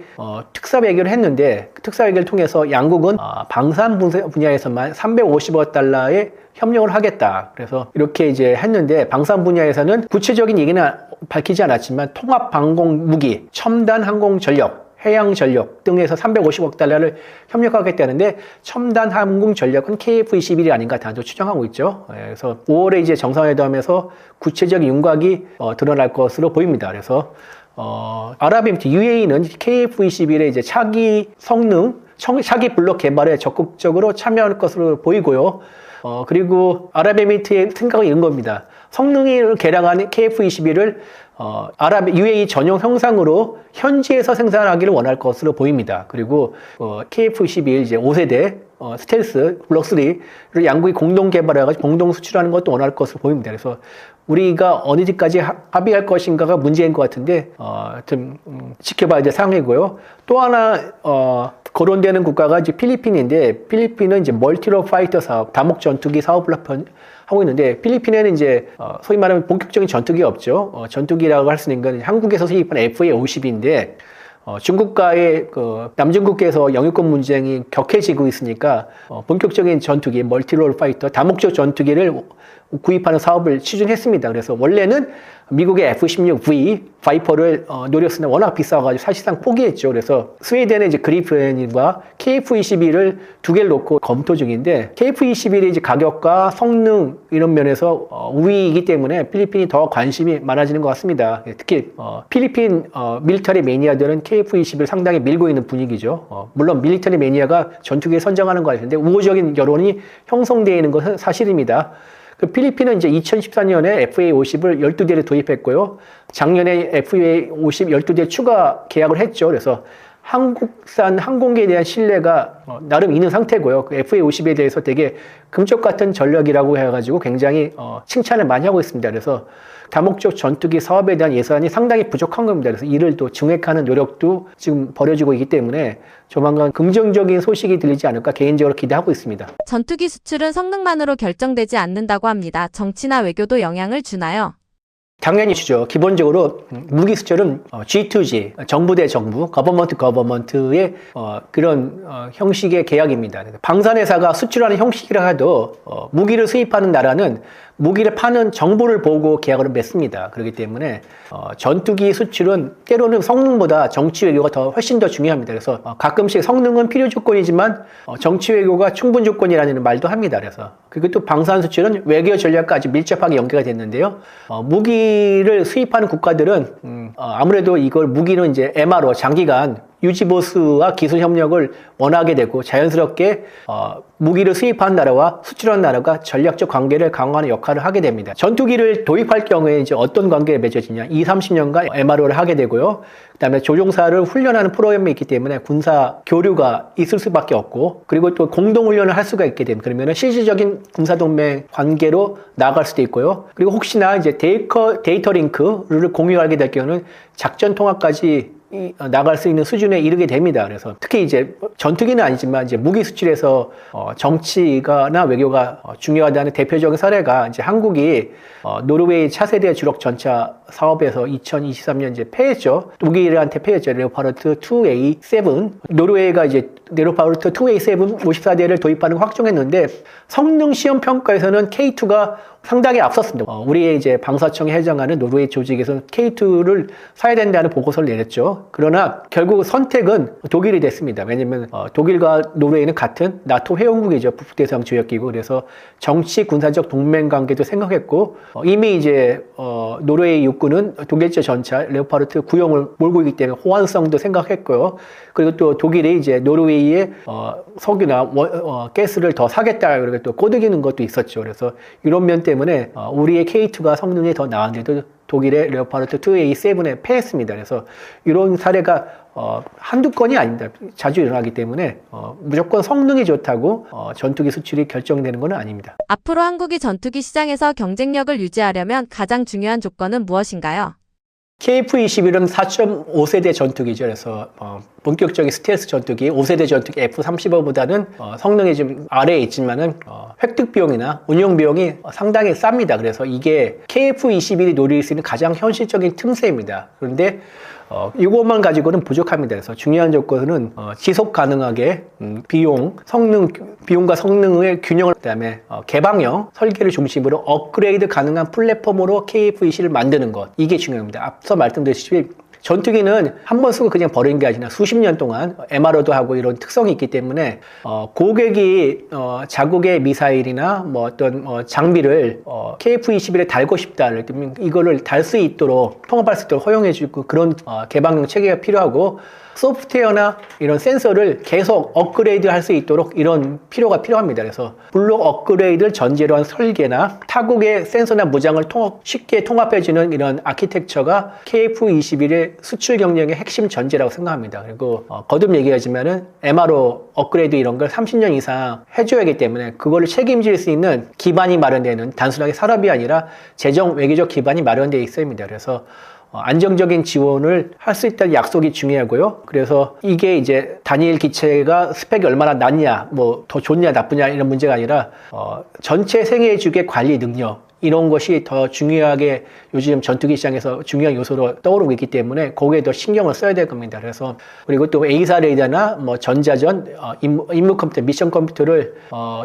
특사 외교를 했는데 그 특사 외교를 통해서 양국은 방산 분야에서만 350억 달러의 협력을 하겠다. 그래서 이렇게 이제 했는데 방산 분야에서는 구체적인 얘기는 밝히지 않았지만 통합 방공 무기, 첨단 항공 전력, 해양 전력 등에서 350억 달러를 협력하겠다는데 첨단 항공 전력은 KF-21이 아닌가 다들 추정하고 있죠. 그래서 5월에 이제 정상회담에서 구체적인 윤곽이 드러날 것으로 보입니다. 그래서 아랍에미리트 UAE는 KF-21의 이제 차기 성능, 차기 블록 개발에 적극적으로 참여할 것으로 보이고요. 그리고 아랍에미리트의 생각은 이런 겁니다. 성능을 개량한 KF-21을 UAE 전용 형상으로 현지에서 생산하기를 원할 것으로 보입니다. 그리고 KF-21 이제 5세대 스텔스 블록 3를 양국이 공동 개발해가지고 공동 수출하는 것도 원할 것으로 보입니다. 그래서 우리가 어느 지까지 합의할 것인가가 문제인 것 같은데 좀 지켜봐야 될 상황이고요. 또 하나 거론되는 국가가 이제 필리핀인데, 필리핀은 이제 멀티로 파이터 사업, 다목 전투기 사업을 하고 있는데, 필리핀에는 이제 소위 말하면 본격적인 전투기가 없죠. 전투기라고 할 수 있는 건 한국에서 수입한 FA-50인데 중국과의 남중국해에서 영유권 문쟁이 격해지고 있으니까 본격적인 전투기, 멀티롤 파이터, 다목적 전투기를 구입하는 사업을 추진했습니다. 그래서 원래는 미국의 F-16V 바이퍼를 노렸으나 워낙 비싸가지고 사실상 포기했죠. 그래서 스웨덴의 이제 그리펜과 KF-21을 두 개를 놓고 검토 중인데, KF-21의 이제 가격과 성능 이런 면에서 우위이기 때문에 필리핀이 더 관심이 많아지는 것 같습니다. 특히 필리핀 밀리터리 매니아들은 KF-21을 상당히 밀고 있는 분위기죠. 물론 밀리터리 매니아가 전투기를 선정하는 거 같은데 우호적인 여론이 형성되어 있는 것은 사실입니다. 그 필리핀은 이제 2014년에 FA-50을 12대를 도입했고요. 작년에 FA-50 12대 추가 계약을 했죠. 그래서 한국산 항공기에 대한 신뢰가 나름 있는 상태고요. 그 FA-50에 대해서 되게 금쪽 같은 전력이라고 해가지고 굉장히 칭찬을 많이 하고 있습니다. 그래서 다목적 전투기 사업에 대한 예산이 상당히 부족한 겁니다. 그래서 이를 또 증액하는 노력도 지금 벌어지고 있기 때문에 조만간 긍정적인 소식이 들리지 않을까 개인적으로 기대하고 있습니다. 전투기 수출은 성능만으로 결정되지 않는다고 합니다. 정치나 외교도 영향을 주나요? 당연히 주죠. 기본적으로 무기 수출은 G2G, 정부 대 정부, 거버먼트의 그런 형식의 계약입니다. 방산회사가 수출하는 형식이라 해도 무기를 수입하는 나라는 무기를 파는 정보를 보고 계약을 맺습니다. 그렇기 때문에 전투기 수출은 때로는 성능보다 정치 외교가 훨씬 더 중요합니다. 그래서 가끔씩 성능은 필요 조건이지만 정치 외교가 충분 조건이라는 말도 합니다. 그래서 그리고 또 방산 수출은 외교 전략과 아주 밀접하게 연계가 됐는데요. 무기를 수입하는 국가들은 아무래도 이걸 무기는 이제 MRO 장기간 유지보수와 기술 협력을 원하게 되고 자연스럽게 무기를 수입하는 나라와 수출하는 나라가 전략적 관계를 강화하는 역할을 하게 됩니다. 전투기를 도입할 경우에 이제 어떤 관계에 맺어지냐? 20, 30년간 MRO를 하게 되고요. 그다음에 조종사를 훈련하는 프로그램이 있기 때문에 군사 교류가 있을 수밖에 없고, 그리고 또 공동 훈련을 할 수가 있게 됩니다. 그러면은 실질적인 군사 동맹 관계로 나아갈 수도 있고요. 그리고 혹시나 이제 데이터 링크를 공유하게 될 경우는 작전 통합까지 나갈 수 있는 수준에 이르게 됩니다. 그래서 특히 이제 전투기는 아니지만 이제 무기 수출에서 정치가나 외교가 중요하다는 대표적인 사례가 이제 한국이 노르웨이 차세대 주력 전차 사업에서 2023년 이제 패했죠. 독일한테 패했죠. 레오파르트 2A7. 노르웨이가 이제 레오파르트 2A7 54대를 도입하는 걸 확정했는데 성능 시험 평가에서는 K2가 상당히 앞섰습니다. 우리의 이제 방사청에 해당하는 노르웨이 조직에서는 K2를 사야 된다는 보고서를 내렸죠. 그러나 결국 선택은 독일이 됐습니다. 왜냐하면 독일과 노르웨이는 같은 나토 회원국이죠. 북대서양 조약기구. 그래서 정치 군사적 동맹 관계도 생각했고 이미 이제 노르웨이 육군은 독일제 전차 레오파르트 9형을 몰고 있기 때문에 호환성도 생각했고요. 그리고 또 독일이 이제 노르웨이의 석유나 가스를 더 사겠다 그리고 또 꼬드기는 것도 있었죠. 그래서 이런 면 때문에 우리의 K2가 성능이 더 나았는데도 독일의 레오파르트 2A7에 패했습니다. 그래서 이런 사례가 한두 건이 아닙니다. 자주 일어나기 때문에 무조건 성능이 좋다고 전투기 수출이 결정되는 건 아닙니다. 앞으로 한국이 전투기 시장에서 경쟁력을 유지하려면 가장 중요한 조건은 무엇인가요? KF-21은 4.5세대 전투기죠. 그래서 본격적인 스텔스 전투기, 5세대 전투기 F-35보다는 성능이 좀 아래에 있지만은 획득 비용이나 운영 비용이 상당히 쌉니다. 그래서 이게 KF-21이 노릴 수 있는 가장 현실적인 틈새입니다. 그런데 이것만 가지고는 부족합니다. 그래서 중요한 조건은 지속 가능하게 비용과 성능의 균형을 그다음에 개방형 설계를 중심으로 업그레이드 가능한 플랫폼으로 KF-21을 만드는 것 이게 중요합니다. 앞서 말씀드렸듯이 전투기는 한 번 쓰고 그냥 버리는 게 아니라 수십 년 동안 MRO도 하고 이런 특성이 있기 때문에 고객이 자국의 미사일이나 뭐 어떤 장비를 KF-21에 달고 싶다 그러면 이거를 달 수 있도록 통합할 수 있도록 허용해주고 그런 개방형 체계가 필요하고 소프트웨어나 이런 센서를 계속 업그레이드 할 수 있도록 이런 필요가 필요합니다. 그래서 물론 업그레이드를 전제로 한 설계나 타국의 센서나 무장을 쉽게 통합해주는 이런 아키텍처가 KF-21의 수출 경쟁의 핵심 전제라고 생각합니다. 그리고 거듭 얘기하지만은 MRO 업그레이드 이런 걸 30년 이상 해줘야 하기 때문에 그거를 책임질 수 있는 기반이 마련되는 단순하게 산업이 아니라 재정 외교적 기반이 마련되어 있어야 합니다. 그래서 안정적인 지원을 할 수 있다는 약속이 중요하고요. 그래서 이게 이제 단일 기체가 스펙이 얼마나 낮냐, 뭐 더 좋냐, 나쁘냐 이런 문제가 아니라 전체 생애 주기의 관리 능력 이런 것이 더 중요하게 요즘 전투기 시장에서 중요한 요소로 떠오르고 있기 때문에 거기에 더 신경을 써야 될 겁니다. 그래서 그리고 또 A사 레이더나 뭐 전자전, 임무 컴퓨터, 미션 컴퓨터를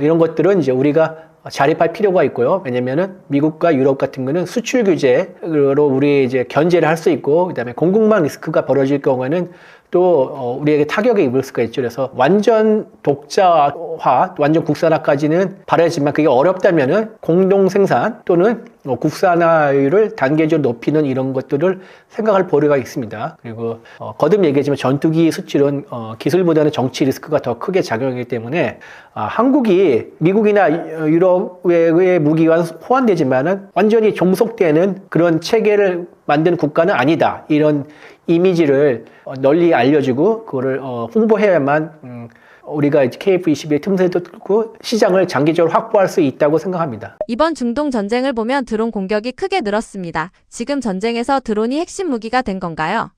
이런 것들은 이제 우리가 자립할 필요가 있고요. 왜냐면은 미국과 유럽 같은 거는 수출 규제로 우리 이제 견제를 할 수 있고, 그다음에 공급망 리스크가 벌어질 경우에는 또 우리에게 타격을 입을 수가 있죠. 그래서 완전 독자화, 완전 국산화까지는 바라지만 그게 어렵다면은 공동 생산 또는 국산화율을 단계적으로 높이는 이런 것들을 생각할 필요가 있습니다. 그리고 거듭 얘기했지만 전투기 수출은 기술보다는 정치 리스크가 더 크게 작용하기 때문에 한국이 미국이나 유럽의 무기와 호환되지만은 완전히 종속되는 그런 체계를 만든 국가는 아니다. 이런 이미지를 널리 알려주고 그거를 홍보해야만 우리가 KF-21 틈새도 뚫고 시장을 장기적으로 확보할 수 있다고 생각합니다. 이번 중동 전쟁을 보면 드론 공격이 크게 늘었습니다. 지금 전쟁에서 드론이 핵심 무기가 된 건가요?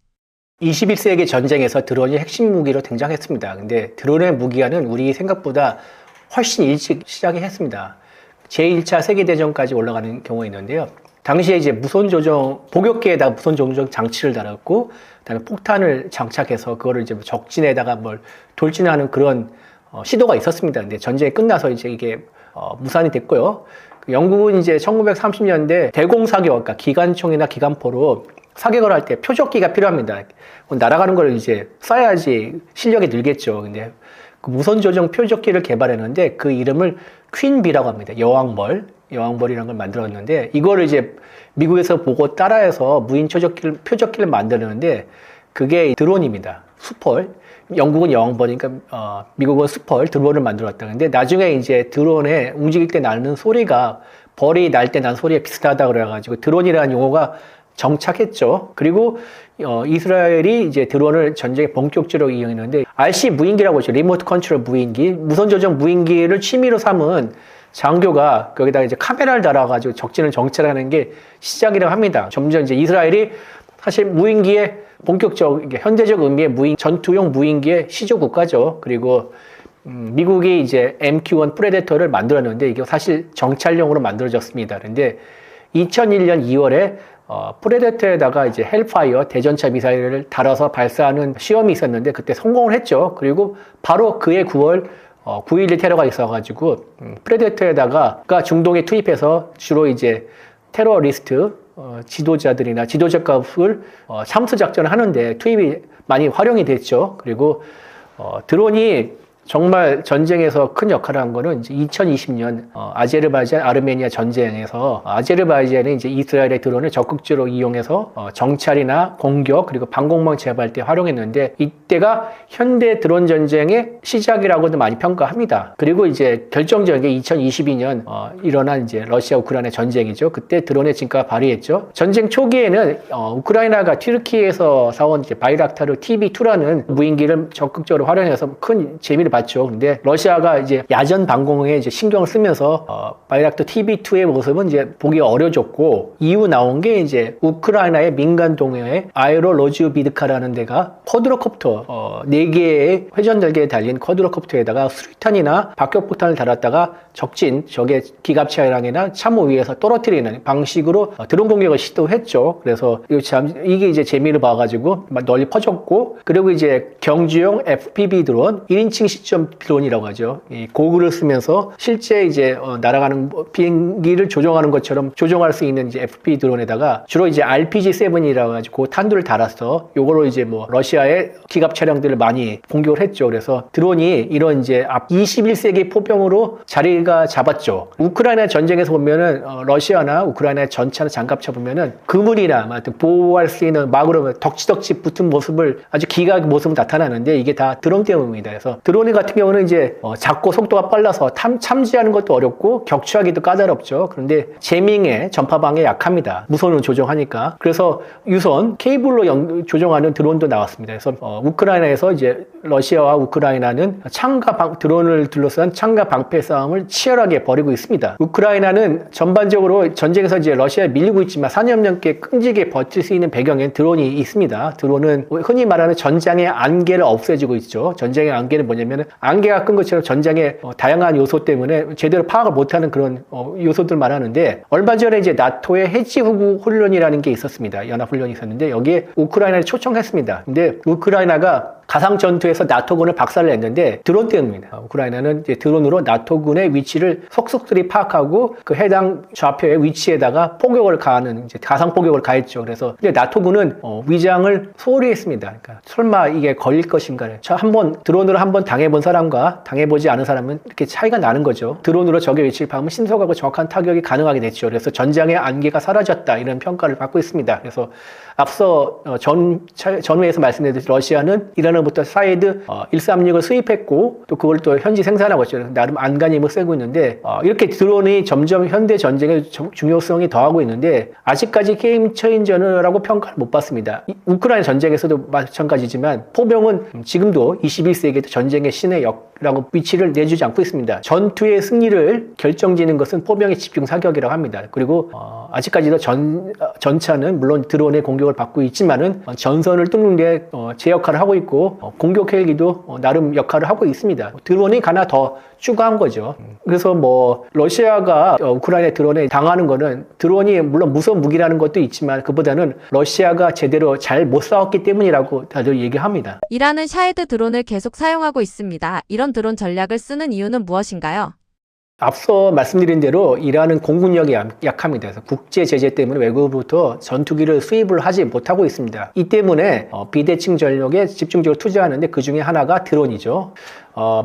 21세기 전쟁에서 드론이 핵심 무기로 등장했습니다. 근데 드론의 무기화는 우리 생각보다 훨씬 일찍 시작이 했습니다. 제1차 세계대전까지 올라가는 경우가 있는데요. 당시에 이제 무선 조정, 복역기에다가 무선 조정 장치를 달았고, 그다음에 폭탄을 장착해서 그거를 이제 적진에다가 뭘 돌진하는 그런 시도가 있었습니다. 근데 전쟁이 끝나서 이제 이게 무산이 됐고요. 영국은 이제 1930년대 대공사격, 그러니까 기관총이나 기관포로 사격을 할 때 표적기가 필요합니다. 날아가는 걸 이제 쏴야지 실력이 늘겠죠. 근데 그 무선 조정 표적기를 개발했는데 그 이름을 퀸비라고 합니다. 여왕벌이라는 걸 만들었는데 이거를 이제 미국에서 보고 따라해서 무인 표적기를 만드는데 그게 드론입니다. 수펄. 영국은 여왕벌이니까 미국은 수펄 드론을 만들었다. 근데 나중에 이제 드론에 움직일 때 나는 소리가 벌이 날 때 난 소리에 비슷하다 그래가지고 드론이라는 용어가 정착했죠. 그리고 이스라엘이 이제 드론을 전쟁에 본격적으로 이용했는데 RC 무인기라고 하죠. 리모트 컨트롤 무인기, 무선 조정 무인기를 취미로 삼은 장교가 거기다 이제 카메라를 달아가지고 적진을 정찰하는 게 시작이라고 합니다. 점점 이제 이스라엘이 사실 무인기의 본격적 현대적 의미의 전투용 무인기의 시조 국가죠. 그리고 미국이 이제 MQ-1 프레데터를 만들었는데 이게 사실 정찰용으로 만들어졌습니다. 그런데 2001년 2월에 프레데터에다가 이제 헬파이어 대전차 미사일을 달아서 발사하는 시험이 있었는데 그때 성공을 했죠. 그리고 바로 그해 9월 9.11 테러가 있어가지고 프레데터에다가 중동에 투입해서 주로 이제 테러리스트 지도자들이나 지도자급을 참수 작전을 하는데 투입이 많이 활용이 됐죠. 그리고 드론이 정말 전쟁에서 큰 역할을 한 거는 이제 2020년 아제르바이잔 아르메니아 전쟁에서 아제르바이잔이 이제 이스라엘의 드론을 적극적으로 이용해서 정찰이나 공격 그리고 방공망 제압할 때 활용했는데 이때가 현대 드론 전쟁의 시작이라고도 많이 평가합니다. 그리고 이제 결정적인 게 2022년 일어난 이제 러시아 우크라이나 전쟁이죠. 그때 드론의 진가가 발휘했죠. 전쟁 초기에는 우크라이나가 튀르키예에서 사온 이제 바이락타르 TB2라는 무인기를 적극적으로 활용해서 큰 재미를 봤죠. 근데 러시아가 이제 야전 방공에 이제 신경을 쓰면서 바이락터 TB2의 모습은 이제 보기 어려졌고 이후 나온 게 이제 우크라이나의 민간 동호회 아에로로즈비드카라는 데가 쿼드로콥터 4개의 회전절개에 달린 쿼드로콥터에다가 수류탄이나 박격포탄을 달았다가 적진 적의 기갑차량이나 참호 위에서 떨어뜨리는 방식으로 드론 공격을 시도했죠. 그래서 이게 이제 재미를 봐가지고 널리 퍼졌고 그리고 이제 경주용 FPV 드론 1인칭 시점 드론이라고 하죠. 이 고글을 쓰면서 실제 이제 날아가는 비행기를 조종하는 것처럼 조종할 수 있는 이제 FPV 드론에다가 주로 이제 RPG-7이라고 가지고 그 탄두를 달아서 요거로 이제 뭐 러시아의 기갑 차량들을 많이 공격을 했죠. 그래서 드론이 이런 이제 21세기 포병으로 자리가 잡았죠. 우크라이나 전쟁에서 보면은 러시아나 우크라이나 전차나 장갑차 보면은 그물이나 보호할 수 있는 막으로 덕지덕지 붙은 모습을 아주 기괴한 모습은 나타나는데 이게 다 드론 때문입니다. 그래서 드론 같은 경우는 이제 작고 속도가 빨라서 참지하는 것도 어렵고 격추하기도 까다롭죠. 그런데 제밍에 전파방에 약합니다. 무선으로 조종하니까. 그래서 유선 케이블로 조종하는 드론도 나왔습니다. 그래서 우크라이나에서 이제 러시아와 우크라이나는 드론을 둘러싼 창가 방패 싸움을 치열하게 벌이고 있습니다. 우크라이나는 전반적으로 전쟁에서 이제 러시아에 밀리고 있지만 4년 넘게 끈질기게 버틸 수 있는 배경엔 드론이 있습니다. 드론은 흔히 말하는 전장의 안개를 없애주고 있죠. 전장의 안개는 뭐냐면 안개가 끈 것처럼 전장의 다양한 요소 때문에 제대로 파악을 못하는 그런 요소들 말하는데 얼마 전에 이제 나토의 해지 후구 훈련이라는 게 있었습니다. 연합 훈련이 있었는데 여기에 우크라이나를 초청했습니다. 근데 우크라이나가 가상 전투에서 나토군을 박살을 냈는데 드론 때문입니다. 우크라이나는 이제 드론으로 나토군의 위치를 속속들이 파악하고 그 해당 좌표의 위치에다가 포격을 가하는 이제 가상 포격을 가했죠. 그래서 근데 나토군은 위장을 소홀히 했습니다. 그러니까 설마 이게 걸릴 것인가. 한번 드론으로 한번 당해본 사람과 당해보지 않은 사람은 이렇게 차이가 나는 거죠. 드론으로 적의 위치를 파악하면 신속하고 정확한 타격이 가능하게 됐죠. 그래서 전장의 안개가 사라졌다 이런 평가를 받고 있습니다. 그래서 앞서 전후에서 말씀드렸듯이 러시아는 이란으로부터 사이드 136을 수입했고 또 그걸 또 현지 생산하고 있죠. 나름 안간힘을 쓰고 있는데 이렇게 드론이 점점 현대 전쟁의 중요성이 더하고 있는데 아직까지 게임 체인저라고 평가를 못 받습니다. 우크라이나 전쟁에서도 마찬가지지만 포병은 지금도 21세기에도 전쟁의 신의 역라고 위치를 내주지 않고 있습니다. 전투의 승리를 결정지는 것은 포병의 집중 사격이라고 합니다. 그리고 아직까지도 전차는 물론 드론의 공격을 받고 있지만은 전선을 뚫는 데 제 역할을 하고 있고 공격 헬기도 나름 역할을 하고 있습니다. 드론이 하나 더 추가한 거죠. 그래서 뭐 러시아가 우크라이나 드론에 당하는 거는 드론이 물론 무서운 무기라는 것도 있지만 그보다는 러시아가 제대로 잘 못 싸웠기 때문이라고 다들 얘기합니다. 이란은 샤헤드 드론을 계속 사용하고 있습니다. 이런 드론 전략을 쓰는 이유는 무엇인가요? 앞서 말씀드린 대로 이란은 공군력이 약합니다. 그래서 국제 제재 때문에 외국으로부터 전투기를 수입을 하지 못하고 있습니다. 이 때문에 비대칭 전력에 집중적으로 투자하는데 그 중에 하나가 드론이죠.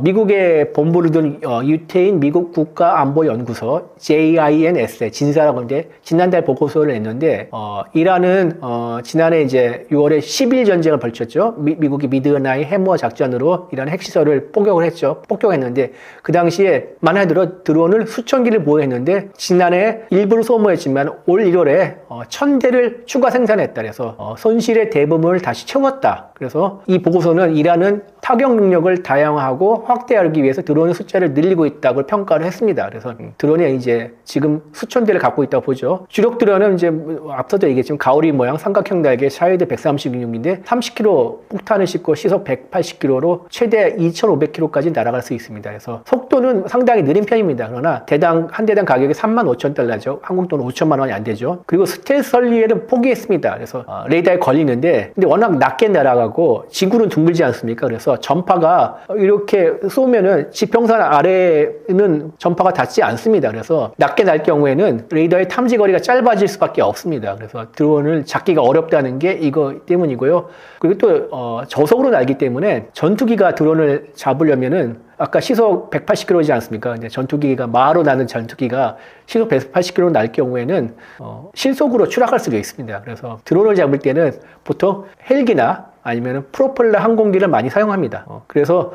미국의 본부를 둔 유태인 미국 국가안보연구소 JINS 진사라고 하는데 지난달 보고서를 냈는데 이란은 지난해 이제 6월에 10일 전쟁을 벌쳤죠. 미국이 미드나잇 해머 작전으로 이란 핵시설을 폭격했는데 그 당시에 만 하더라도 드론을 수천 기를 보유했는데 지난해 일부를 소모했지만 올 1월에 1000대를 추가 생산했다. 그래서 손실의 대부분을 다시 채웠다. 그래서 이 보고서는 이란은 파격 능력을 다양화하고 확대하기 위해서 드론의 숫자를 늘리고 있다고 평가를 했습니다. 그래서 드론이 이제 지금 수천 대를 갖고 있다고 보죠. 주력 드론은 이제 앞서도 얘기했지만 가오리 모양 삼각형 날개 샤헤드 136인데 30km 폭탄을 싣고 시속 180km로 최대 2,500km까지 날아갈 수 있습니다. 그래서 속도는 상당히 느린 편입니다. 그러나 한 대당 가격이 35,000달러죠. 한국 돈 5천만 원이 안 되죠. 그리고 스텔스 설비에는 포기했습니다. 그래서 레이더에 걸리는데 근데 워낙 낮게 날아가고 지구는 둥글지 않습니까? 그래서 전파가 이렇게 쏘면은 지평선 아래에는 전파가 닿지 않습니다. 그래서 낮게 날 경우에는 레이더의 탐지 거리가 짧아질 수밖에 없습니다. 그래서 드론을 잡기가 어렵다는 게 이거 때문이고요. 그리고 또 저속으로 날기 때문에 전투기가 드론을 잡으려면은 아까 시속 180km이지 않습니까? 근데 전투기가 마하로 나는 전투기가 시속 180km 날 경우에는 실속으로 추락할 수가 있습니다. 그래서 드론을 잡을 때는 보통 헬기나 아니면 프로펠러 항공기를 많이 사용합니다. 그래서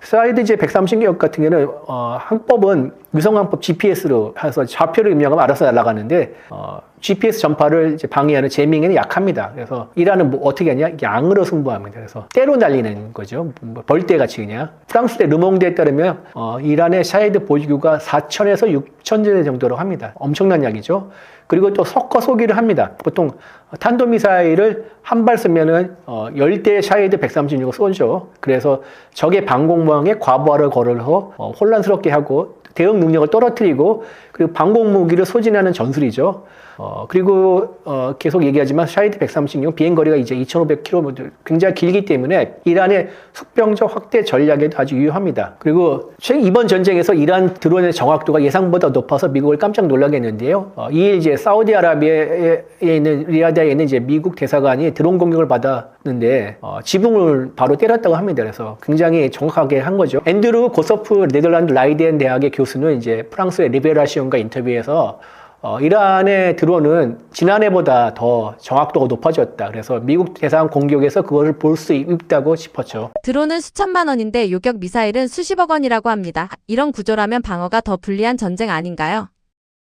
사이드제 130격 같은 경우는 항법은 위성항법 GPS로 해서 좌표를 입력하면 알아서 날아가는데 GPS 전파를 이제 방해하는 제밍에는 약합니다. 그래서 이란은 뭐 어떻게 하냐? 양으로 승부합니다. 그래서 때로 날리는 거죠. 벌떼같이 그냥. 프랑스의 르몽드에 따르면 이란의 샤헤드 보유구가 4,000에서 6,000대 정도로 합니다. 엄청난 양이죠. 그리고 또 섞어 쏘기를 합니다. 보통 탄도미사일을 한 발 쏘면은 10대 샤헤드 136을 쏘죠. 그래서 적의 방공망에 과부하를 걸어서 혼란스럽게 하고 대응 능력을 떨어뜨리고 그리고 방공무기를 소진하는 전술이죠. 그리고 계속 얘기하지만 샤헤드 136 비행거리가 이제 2,500km 굉장히 길기 때문에 이란의 수병적 확대 전략에도 아주 유효합니다. 그리고 이번 전쟁에서 이란 드론의 정확도가 예상보다 높아서 미국을 깜짝 놀라게 했는데요. 2일 이제 사우디아라비아에 있는 리야드에 있는 이제 미국 대사관이 드론 공격을 받았는데 지붕을 바로 때렸다고 합니다. 그래서 굉장히 정확하게 한 거죠. 앤드루 고서프 네덜란드 라이덴 대학의 교수는 이제 프랑스의 리베라시온과 인터뷰에서 이란의 드론은 지난해보다 더 정확도가 높아졌다. 그래서 미국 대사관 공격에서 그것을 볼 수 있다고 짚었죠. 드론은 수천만 원인데 요격 미사일은 수십억 원이라고 합니다. 이런 구조라면 방어가 더 불리한 전쟁 아닌가요?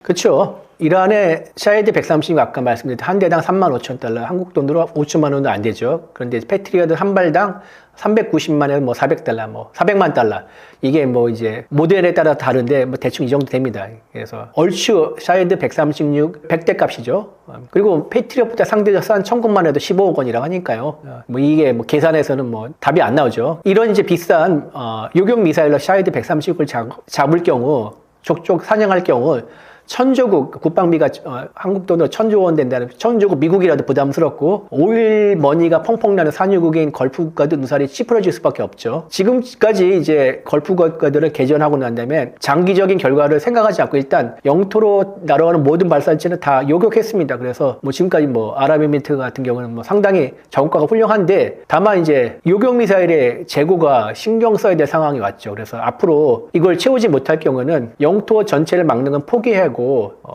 그렇죠. 이란의 샤헤드 136 아까 말씀드린 한 대당 35,000달러, 한국 돈으로 5천만 원도 안 되죠. 그런데 패트리어트 한 발당 390만에서 뭐 400달러, 뭐 400만 달러. 이게 뭐 이제 모델에 따라 다른데 뭐 대충 이 정도 됩니다. 그래서 얼추 샤헤드 136 100대 값이죠. 그리고 패트리어트보다 상대적 싼 천국만 해도 15억 원이라고 하니까요. 뭐 이게 뭐 계산해서는 뭐 답이 안 나오죠. 이런 이제 비싼 요격 미사일로 샤헤드 136을 잡을 경우 족족 사냥할 경우 천조국 국방비가 한국 돈으로 1,000조 원 된다는 천조국 미국이라도 부담스럽고 오일 머니가 펑펑 나는 산유국인 걸프 국가도 눈살이 찌푸려질 수밖에 없죠. 지금까지 이제 걸프 국가들을 개전하고 난 다음에 장기적인 결과를 생각하지 않고 일단 영토로 날아오는 모든 발사체는 다 요격했습니다. 그래서 뭐 지금까지 뭐 아랍에미리트 같은 경우는 뭐 상당히 전과가 훌륭한데 다만 이제 요격 미사일의 재고가 신경 써야 될 상황이 왔죠. 그래서 앞으로 이걸 채우지 못할 경우는 영토 전체를 막는 건 포기하고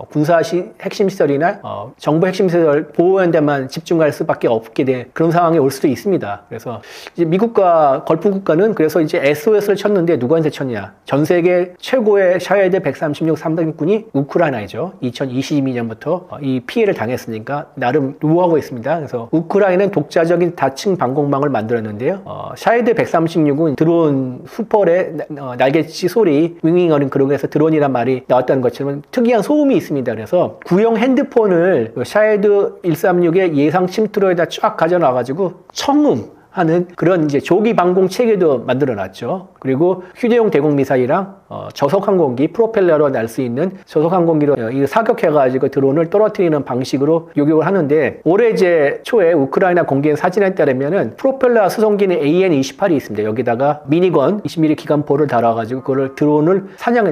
군사 핵심 시설이나 정부 핵심 시설 보호하는 데만 집중할 수밖에 없게 된 그런 상황이 올 수도 있습니다. 그래서 이제 미국과 걸프 국가는 그래서 이제 SOS를 쳤는데 누구한테 쳤냐? 전 세계 최고의 샤헤드 136 3단군이 우크라이나이죠. 2022년부터 이 피해를 당했으니까 나름 누워하고 있습니다. 그래서 우크라이나는 독자적인 다층 방공망을 만들었는데요. 샤헤드 136은 드론 수펄의 날개치 소리 윙윙거리는 그런 거에서 드론이란 말이 나왔다는 것처럼 특이한 소음이 있습니다. 그래서 구형 핸드폰을 샤헤드 136의 예상 침투로에다 쫙 가져놔가지고 청음 하는 그런 이제 조기 방공 체계도 만들어 놨죠. 그리고 휴대용 대공 미사일이랑 저속 항공기 프로펠러로 날 수 있는 저속 항공기로 사격해가지고 드론을 떨어뜨리는 방식으로 요격을 하는데 올해 이제 초에 우크라이나 공개한 사진에 따르면은 프로펠러 수송기는 AN-28이 있습니다. 여기다가 미니건 20mm 기관포를 달아가지고 그걸 드론을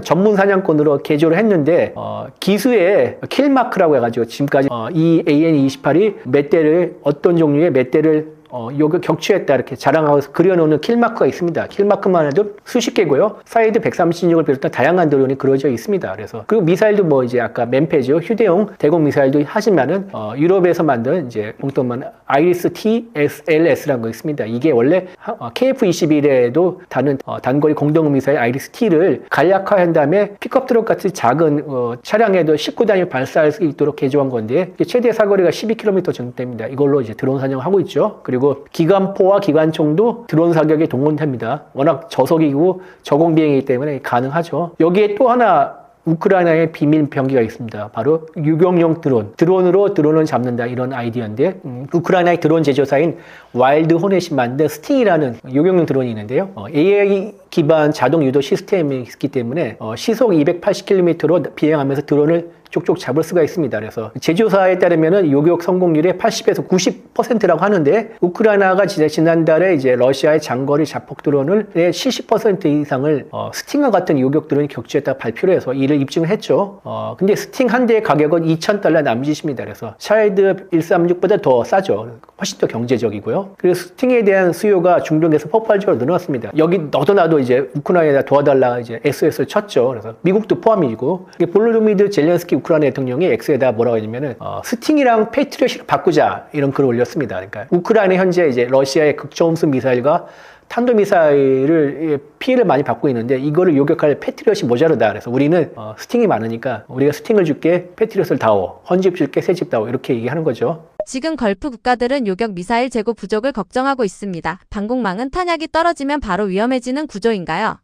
전문 사냥꾼으로 개조를 했는데 기수에 킬마크라고 해가지고 지금까지 이 AN-28이 몇 대를 어떤 종류의 몇 대를 요격 격추했다 이렇게 자랑하고 그려놓는 킬마크가 있습니다. 킬마크만 해도 수십 개고요. 사이드 136을 비롯한 다양한 드론이 그려져 있습니다. 그래서 그리고 미사일도 뭐 이제 아까 맨페죠. 휴대용 대공 미사일도 하지만은 유럽에서 만든 이제 봉동만 아이리스 TSLS라는 거 있습니다. 이게 원래 KF-21에도 다른 단거리 공동 미사일 아이리스 T를 간략화한 다음에 픽업 트럭 같은 작은 차량에도 19단위 발사할 수 있도록 개조한 건데 최대 사거리가 12km 정도 됩니다. 이걸로 이제 드론 사냥을 하고 있죠. 그리고 기관포와 기관총도 드론 사격에 동원됩니다. 워낙 저속이고 저공 비행이기 때문에 가능하죠. 여기에 또 하나 우크라이나의 비밀 병기가 있습니다. 바로 유경용 드론. 드론으로 드론을 잡는다 이런 아이디어인데 우크라이나의 드론 제조사인 와일드 호넷이 만든 스팅이라는 유경용 드론이 있는데요. AI 기반 자동 유도 시스템이 있기 때문에 시속 280km로 비행하면서 드론을 쪽쪽 잡을 수가 있습니다. 그래서 제조사에 따르면은 요격 성공률이 80에서 90%라고 하는데 우크라이나가 지난달에 이제 러시아의 장거리 자폭 드론을 70% 이상을 스팅과 같은 요격 드론이 격추했다 발표를 해서 이를 입증을 했죠. 근데 스팅 한 대의 가격은 $2,000 남짓입니다. 그래서 샤헤드 136보다 더 싸죠. 훨씬 더 경제적이고요. 그래서 스팅에 대한 수요가 중동에서 폭발적으로 늘어났습니다. 여기 너도 나도 이제 우크라이나에 도와달라 이제 SOS를 쳤죠. 그래서 미국도 포함이고 볼로디미르 젤렌스키 우크라이나 대통령이 X에다 뭐라고 했냐면은 스팅이랑 패트리엇을 바꾸자 이런 글을 올렸습니다. 그러니까 우크라이나 현재 이제 러시아의 극저음속 미사일과 탄도미사일을 피해를 많이 받고 있는데 이거를 요격할 패트리엇이 모자르다. 그래서 우리는 스팅이 많으니까 우리가 스팅을 줄게, 패트리엇을 다오, 헌집 줄게, 새집 다오 이렇게 얘기하는 거죠. 지금 걸프 국가들은 요격 미사일 재고 부족을 걱정하고 있습니다. 방공망은 탄약이 떨어지면 바로 위험해지는 구조인가요?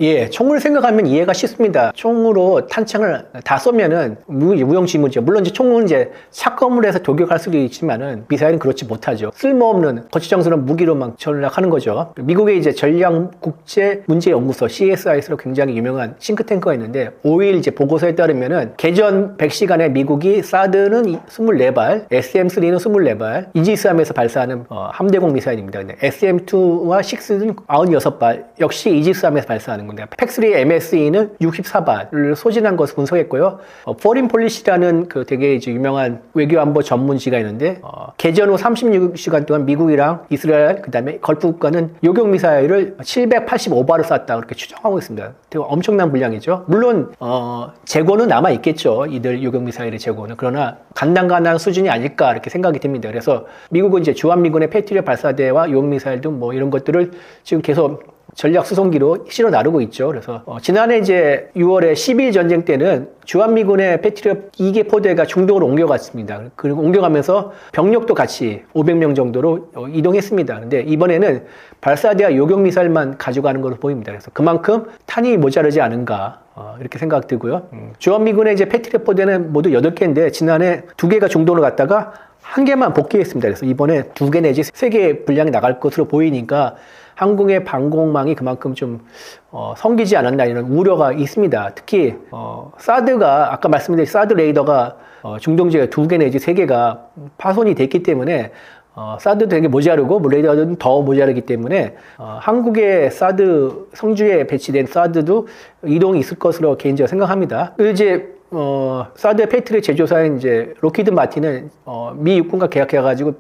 예, 총을 생각하면 이해가 쉽습니다. 총으로 탄창을 다 쏘면은 무용지물이죠. 물론 이제 총은 이제 샷건을 해서 돌격할 수도 있지만은 미사일은 그렇지 못하죠. 쓸모없는 거치장스러운 무기로만 전략하는 거죠. 미국의 이제 전략국제문제연구소 CSIS로 굉장히 유명한 싱크탱크가 있는데 5일 이제 보고서에 따르면은 개전 100시간에 미국이 사드는 24발, SM3는 24발, 이지스함에서 발사하는 함대공 미사일입니다. 근데 SM2와 6는 96발, 역시 이지스함에서 발사하는 건데 팩3 MSE는 64발을 소진한 것을 분석했고요. 포린 폴리시라는 그 되게 이제 유명한 외교안보 전문지가 있는데 개전 후 36시간 동안 미국이랑 이스라엘 그다음에 걸프 국가는 요격 미사일을 785발을 쐈다 그렇게 추정하고 있습니다. 되게 엄청난 분량이죠. 물론 재고는 남아 있겠죠. 이들 요격 미사일의 재고는. 그러나 간당간당한 수준이 아닐까 이렇게 생각이 듭니다. 그래서 미국은 이제 주한미군의 패트리엇 발사대와 요격 미사일 등 뭐 이런 것들을 지금 계속 전략 수송기로 실어 나르고 있죠. 그래서 지난해 이제 6월에 10일 전쟁 때는 주한미군의 패트리엇 2개 포대가 중동으로 옮겨갔습니다. 그리고 옮겨가면서 병력도 같이 500명 정도로 이동했습니다. 근데 이번에는 발사대와 요격 미사일만 가져가는 것으로 보입니다. 그래서 그만큼 탄이 모자르지 않은가 이렇게 생각 들고요. 주한미군의 이제 패트리엇 포대는 모두 8개인데 지난해 2개가 중동으로 갔다가 1개만 복귀했습니다. 그래서 이번에 2개 내지 3개 분량이 나갈 것으로 보이니까 한국의 방공망이 그만큼 좀 성기지 않았나 이런 우려가 있습니다. 특히 사드가 아까 말씀드린 사드 레이더가 중동 지역에 2개 내지 3개가 파손이 됐기 때문에 사드도 되게 모자르고 레이더는 더 모자르기 때문에 한국의 사드 성주에 배치된 사드도 이동이 있을 것으로 개인적으로 생각합니다. 그리고 이제 사드 패트리엇 제조사인 이제 로키드 마틴은 미 육군과 계약해가지고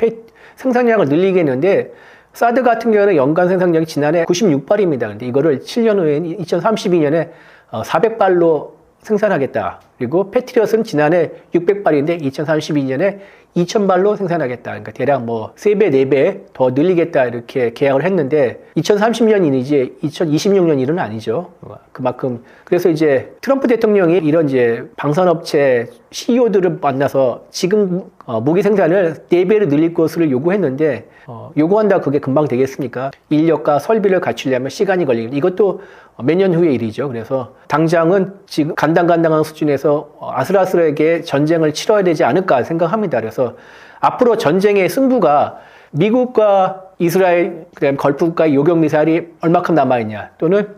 생산량을 늘리겠는데 사드 같은 경우는 연간 생산량이 지난해 96발입니다. 근데 이거를 7년 후에 2032년에 400발로 생산하겠다. 그리고 패트리엇은 지난해 600발인데 2032년에 2000발로 생산하겠다. 그러니까 대략 뭐 3배, 4배 더 늘리겠다. 이렇게 계약을 했는데 2030년 일이지 2026년 일은 아니죠. 그만큼 그래서 이제 트럼프 대통령이 이런 이제 방산업체 CEO들을 만나서 지금 무기 생산을 4배로 늘릴 것을 요구했는데 요구한다 그게 금방 되겠습니까? 인력과 설비를 갖추려면 시간이 걸리고 이것도 몇 년 후의 일이죠. 그래서 당장은 지금 간당간당한 수준에서 아슬아슬하게 전쟁을 치러야 되지 않을까 생각합니다. 그래서 앞으로 전쟁의 승부가 미국과 이스라엘, 그다음에 걸프국가의 요격 미사일이 얼마큼 남아있냐 또는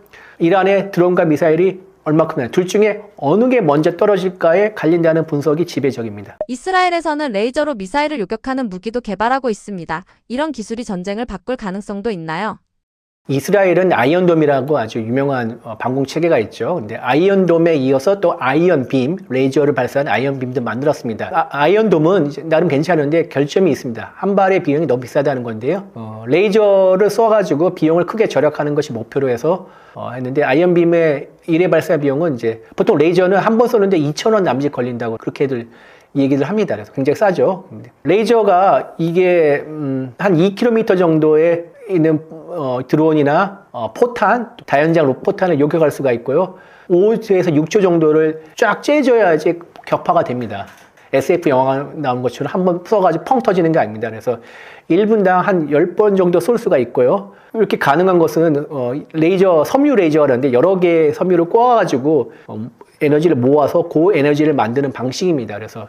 이란의 드론과 미사일이 얼마큼 남아 둘 중에 어느 게 먼저 떨어질까에 갈린다는 분석이 지배적입니다. 이스라엘에서는 레이저로 미사일을 요격하는 무기도 개발하고 있습니다. 이런 기술이 전쟁을 바꿀 가능성도 있나요? 이스라엘은 아이언돔이라고 아주 유명한 방공 체계가 있죠. 근데 아이언돔에 이어서 또 아이언빔, 레이저를 발사하는 아이언빔도 만들었습니다. 아이언돔은 이제 나름 괜찮은데 결점이 있습니다. 한 발의 비용이 너무 비싸다는 건데요. 레이저를 쏘아가지고 비용을 크게 절약하는 것이 목표로 해서 했는데 아이언빔의 1회 발사 비용은 이제 보통 레이저는 한 번 쏘는데 2,000원 남짓 걸린다고 그렇게들 얘기를 합니다. 그래서 굉장히 싸죠. 레이저가 이게 한 2km 정도에 있는 드론이나 포탄, 다연장 포탄을 요격할 수가 있고요. 5초에서 6초 정도를 쫙 째줘야지 격파가 됩니다. SF 영화 나온 것처럼 한번 쏘가지고 펑 터지는 게 아닙니다. 그래서 1분당 한 10번 정도 쏠 수가 있고요. 이렇게 가능한 것은 레이저, 섬유 레이저라는데 여러 개의 섬유를 꼬아가지고 에너지를 모아서 고에너지를 만드는 방식입니다. 그래서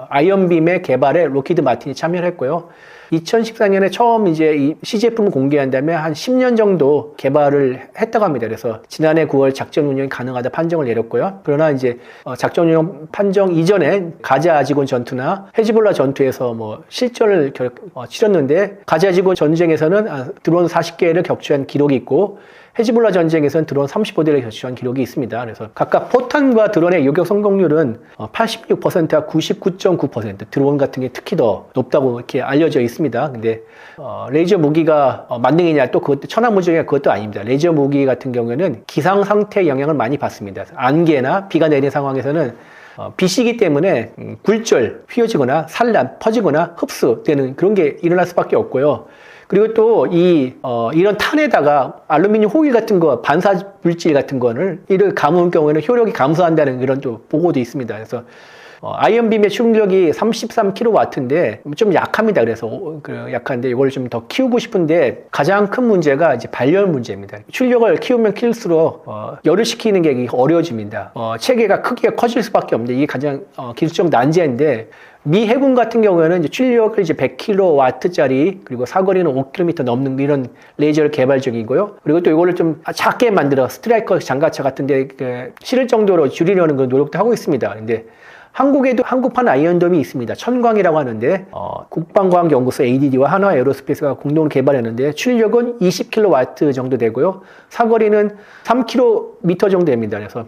아이언빔의 개발에 로키드 마틴이 참여를 했고요. 2014년에 처음 이제 이 시제품을 공개한 다음에 한 10년 정도 개발을 했다고 합니다. 그래서 지난해 9월 작전 운영이 가능하다 판정을 내렸고요. 그러나 이제 작전 운영 판정 이전에 가자 아지곤 전투나 헤즈볼라 전투에서 뭐 실전을 치렀는데 가자 아지곤 전쟁에서는 드론 40개를 격추한 기록이 있고 헤즈볼라 전쟁에서는 드론 35대를 격추한 기록이 있습니다. 그래서 각각 포탄과 드론의 요격 성공률은 86%와 99.9%, 드론 같은 게 특히 더 높다고 이렇게 알려져 있습니다. 근데 레이저 무기가 만능이냐 또 그것도 천하무적이냐 그것도 아닙니다. 레이저 무기 같은 경우에는 기상 상태 영향을 많이 받습니다. 안개나 비가 내리는 상황에서는 빛이기 때문에 굴절, 휘어지거나 산란, 퍼지거나 흡수되는 그런 게 일어날 수밖에 없고요. 그리고 또 이런 탄에다가 알루미늄 호일 같은 거, 반사 물질 같은 거를 이를 감을 경우에는 효력이 감소한다는 그런 또 보고도 있습니다. 그래서 아이언빔의 출력이 33kW인데 좀 약합니다. 그래서 약한데 이걸 좀 더 키우고 싶은데 가장 큰 문제가 이제 발열 문제입니다. 출력을 키우면 키울수록 열을 식히는 게 어려워집니다. 체계가 크기가 커질 수밖에 없는데 이게 가장 기술적 난제인데 미 해군 같은 경우에는 이제 출력을 이제 100kW짜리 그리고 사거리는 5km 넘는 이런 레이저를 개발 중이고요. 그리고 또 이거를 좀 작게 만들어 스트라이커 장갑차 같은데 실을 정도로 줄이려는 그런 노력도 하고 있습니다. 근데 한국에도 한국판 아이언돔이 있습니다. 천광이라고 하는데 국방과학연구소 ADD와 한화에어로스페이스가 공동 개발했는데 출력은 20kW 정도 되고요. 사거리는 3km 정도 됩니다. 그래서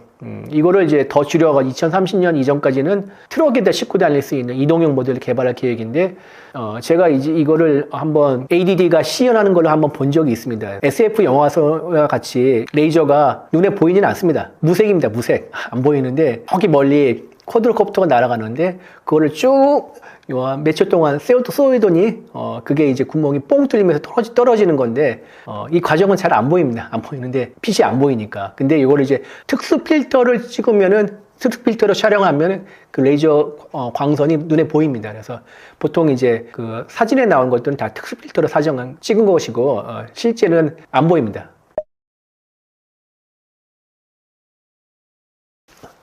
이거를 이제 더 줄여가 2030년 이전까지는 트럭에다 싣고 다닐 수 있는 이동형 모델을 개발할 계획인데 제가 이제 이거를 한번 ADD가 시연하는 걸로 한번 본 적이 있습니다. SF 영화와 같이 레이저가 눈에 보이지는 않습니다. 무색입니다. 무색. 안 보이는데 저기 멀리 쿼드로콥터가 날아가는데 그거를 쭉 몇 초 동안 쏘이더니 그게 이제 구멍이 뽕 뚫리면서 떨어지는 건데 이 과정은 잘 안 보입니다. 안 보이는데 빛이 안 보이니까. 근데 이거를 이제 특수 필터를 찍으면은 특수 필터로 촬영하면 그 레이저 광선이 눈에 보입니다. 그래서 보통 이제 그 사진에 나온 것들은 다 특수 필터로 찍은 것이고 실제는 안 보입니다.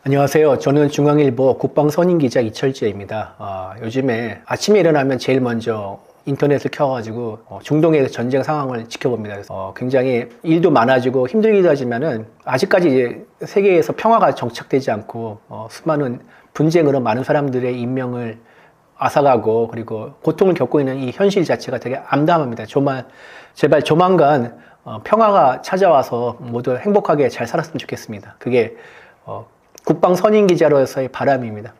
안녕하세요. 저는 중앙일보 국방선임기자 이철재입니다. 요즘에 아침에 일어나면 제일 먼저 인터넷을 켜가지고 중동의 전쟁 상황을 지켜봅니다. 그래서 굉장히 일도 많아지고 힘들기도 하지만은 아직까지 이제 세계에서 평화가 정착되지 않고 수많은 분쟁으로 많은 사람들의 인명을 앗아가고 그리고 고통을 겪고 있는 이 현실 자체가 되게 암담합니다. 제발 조만간 평화가 찾아와서 모두 행복하게 잘 살았으면 좋겠습니다. 그게 국방 선임 기자로서의 바람입니다.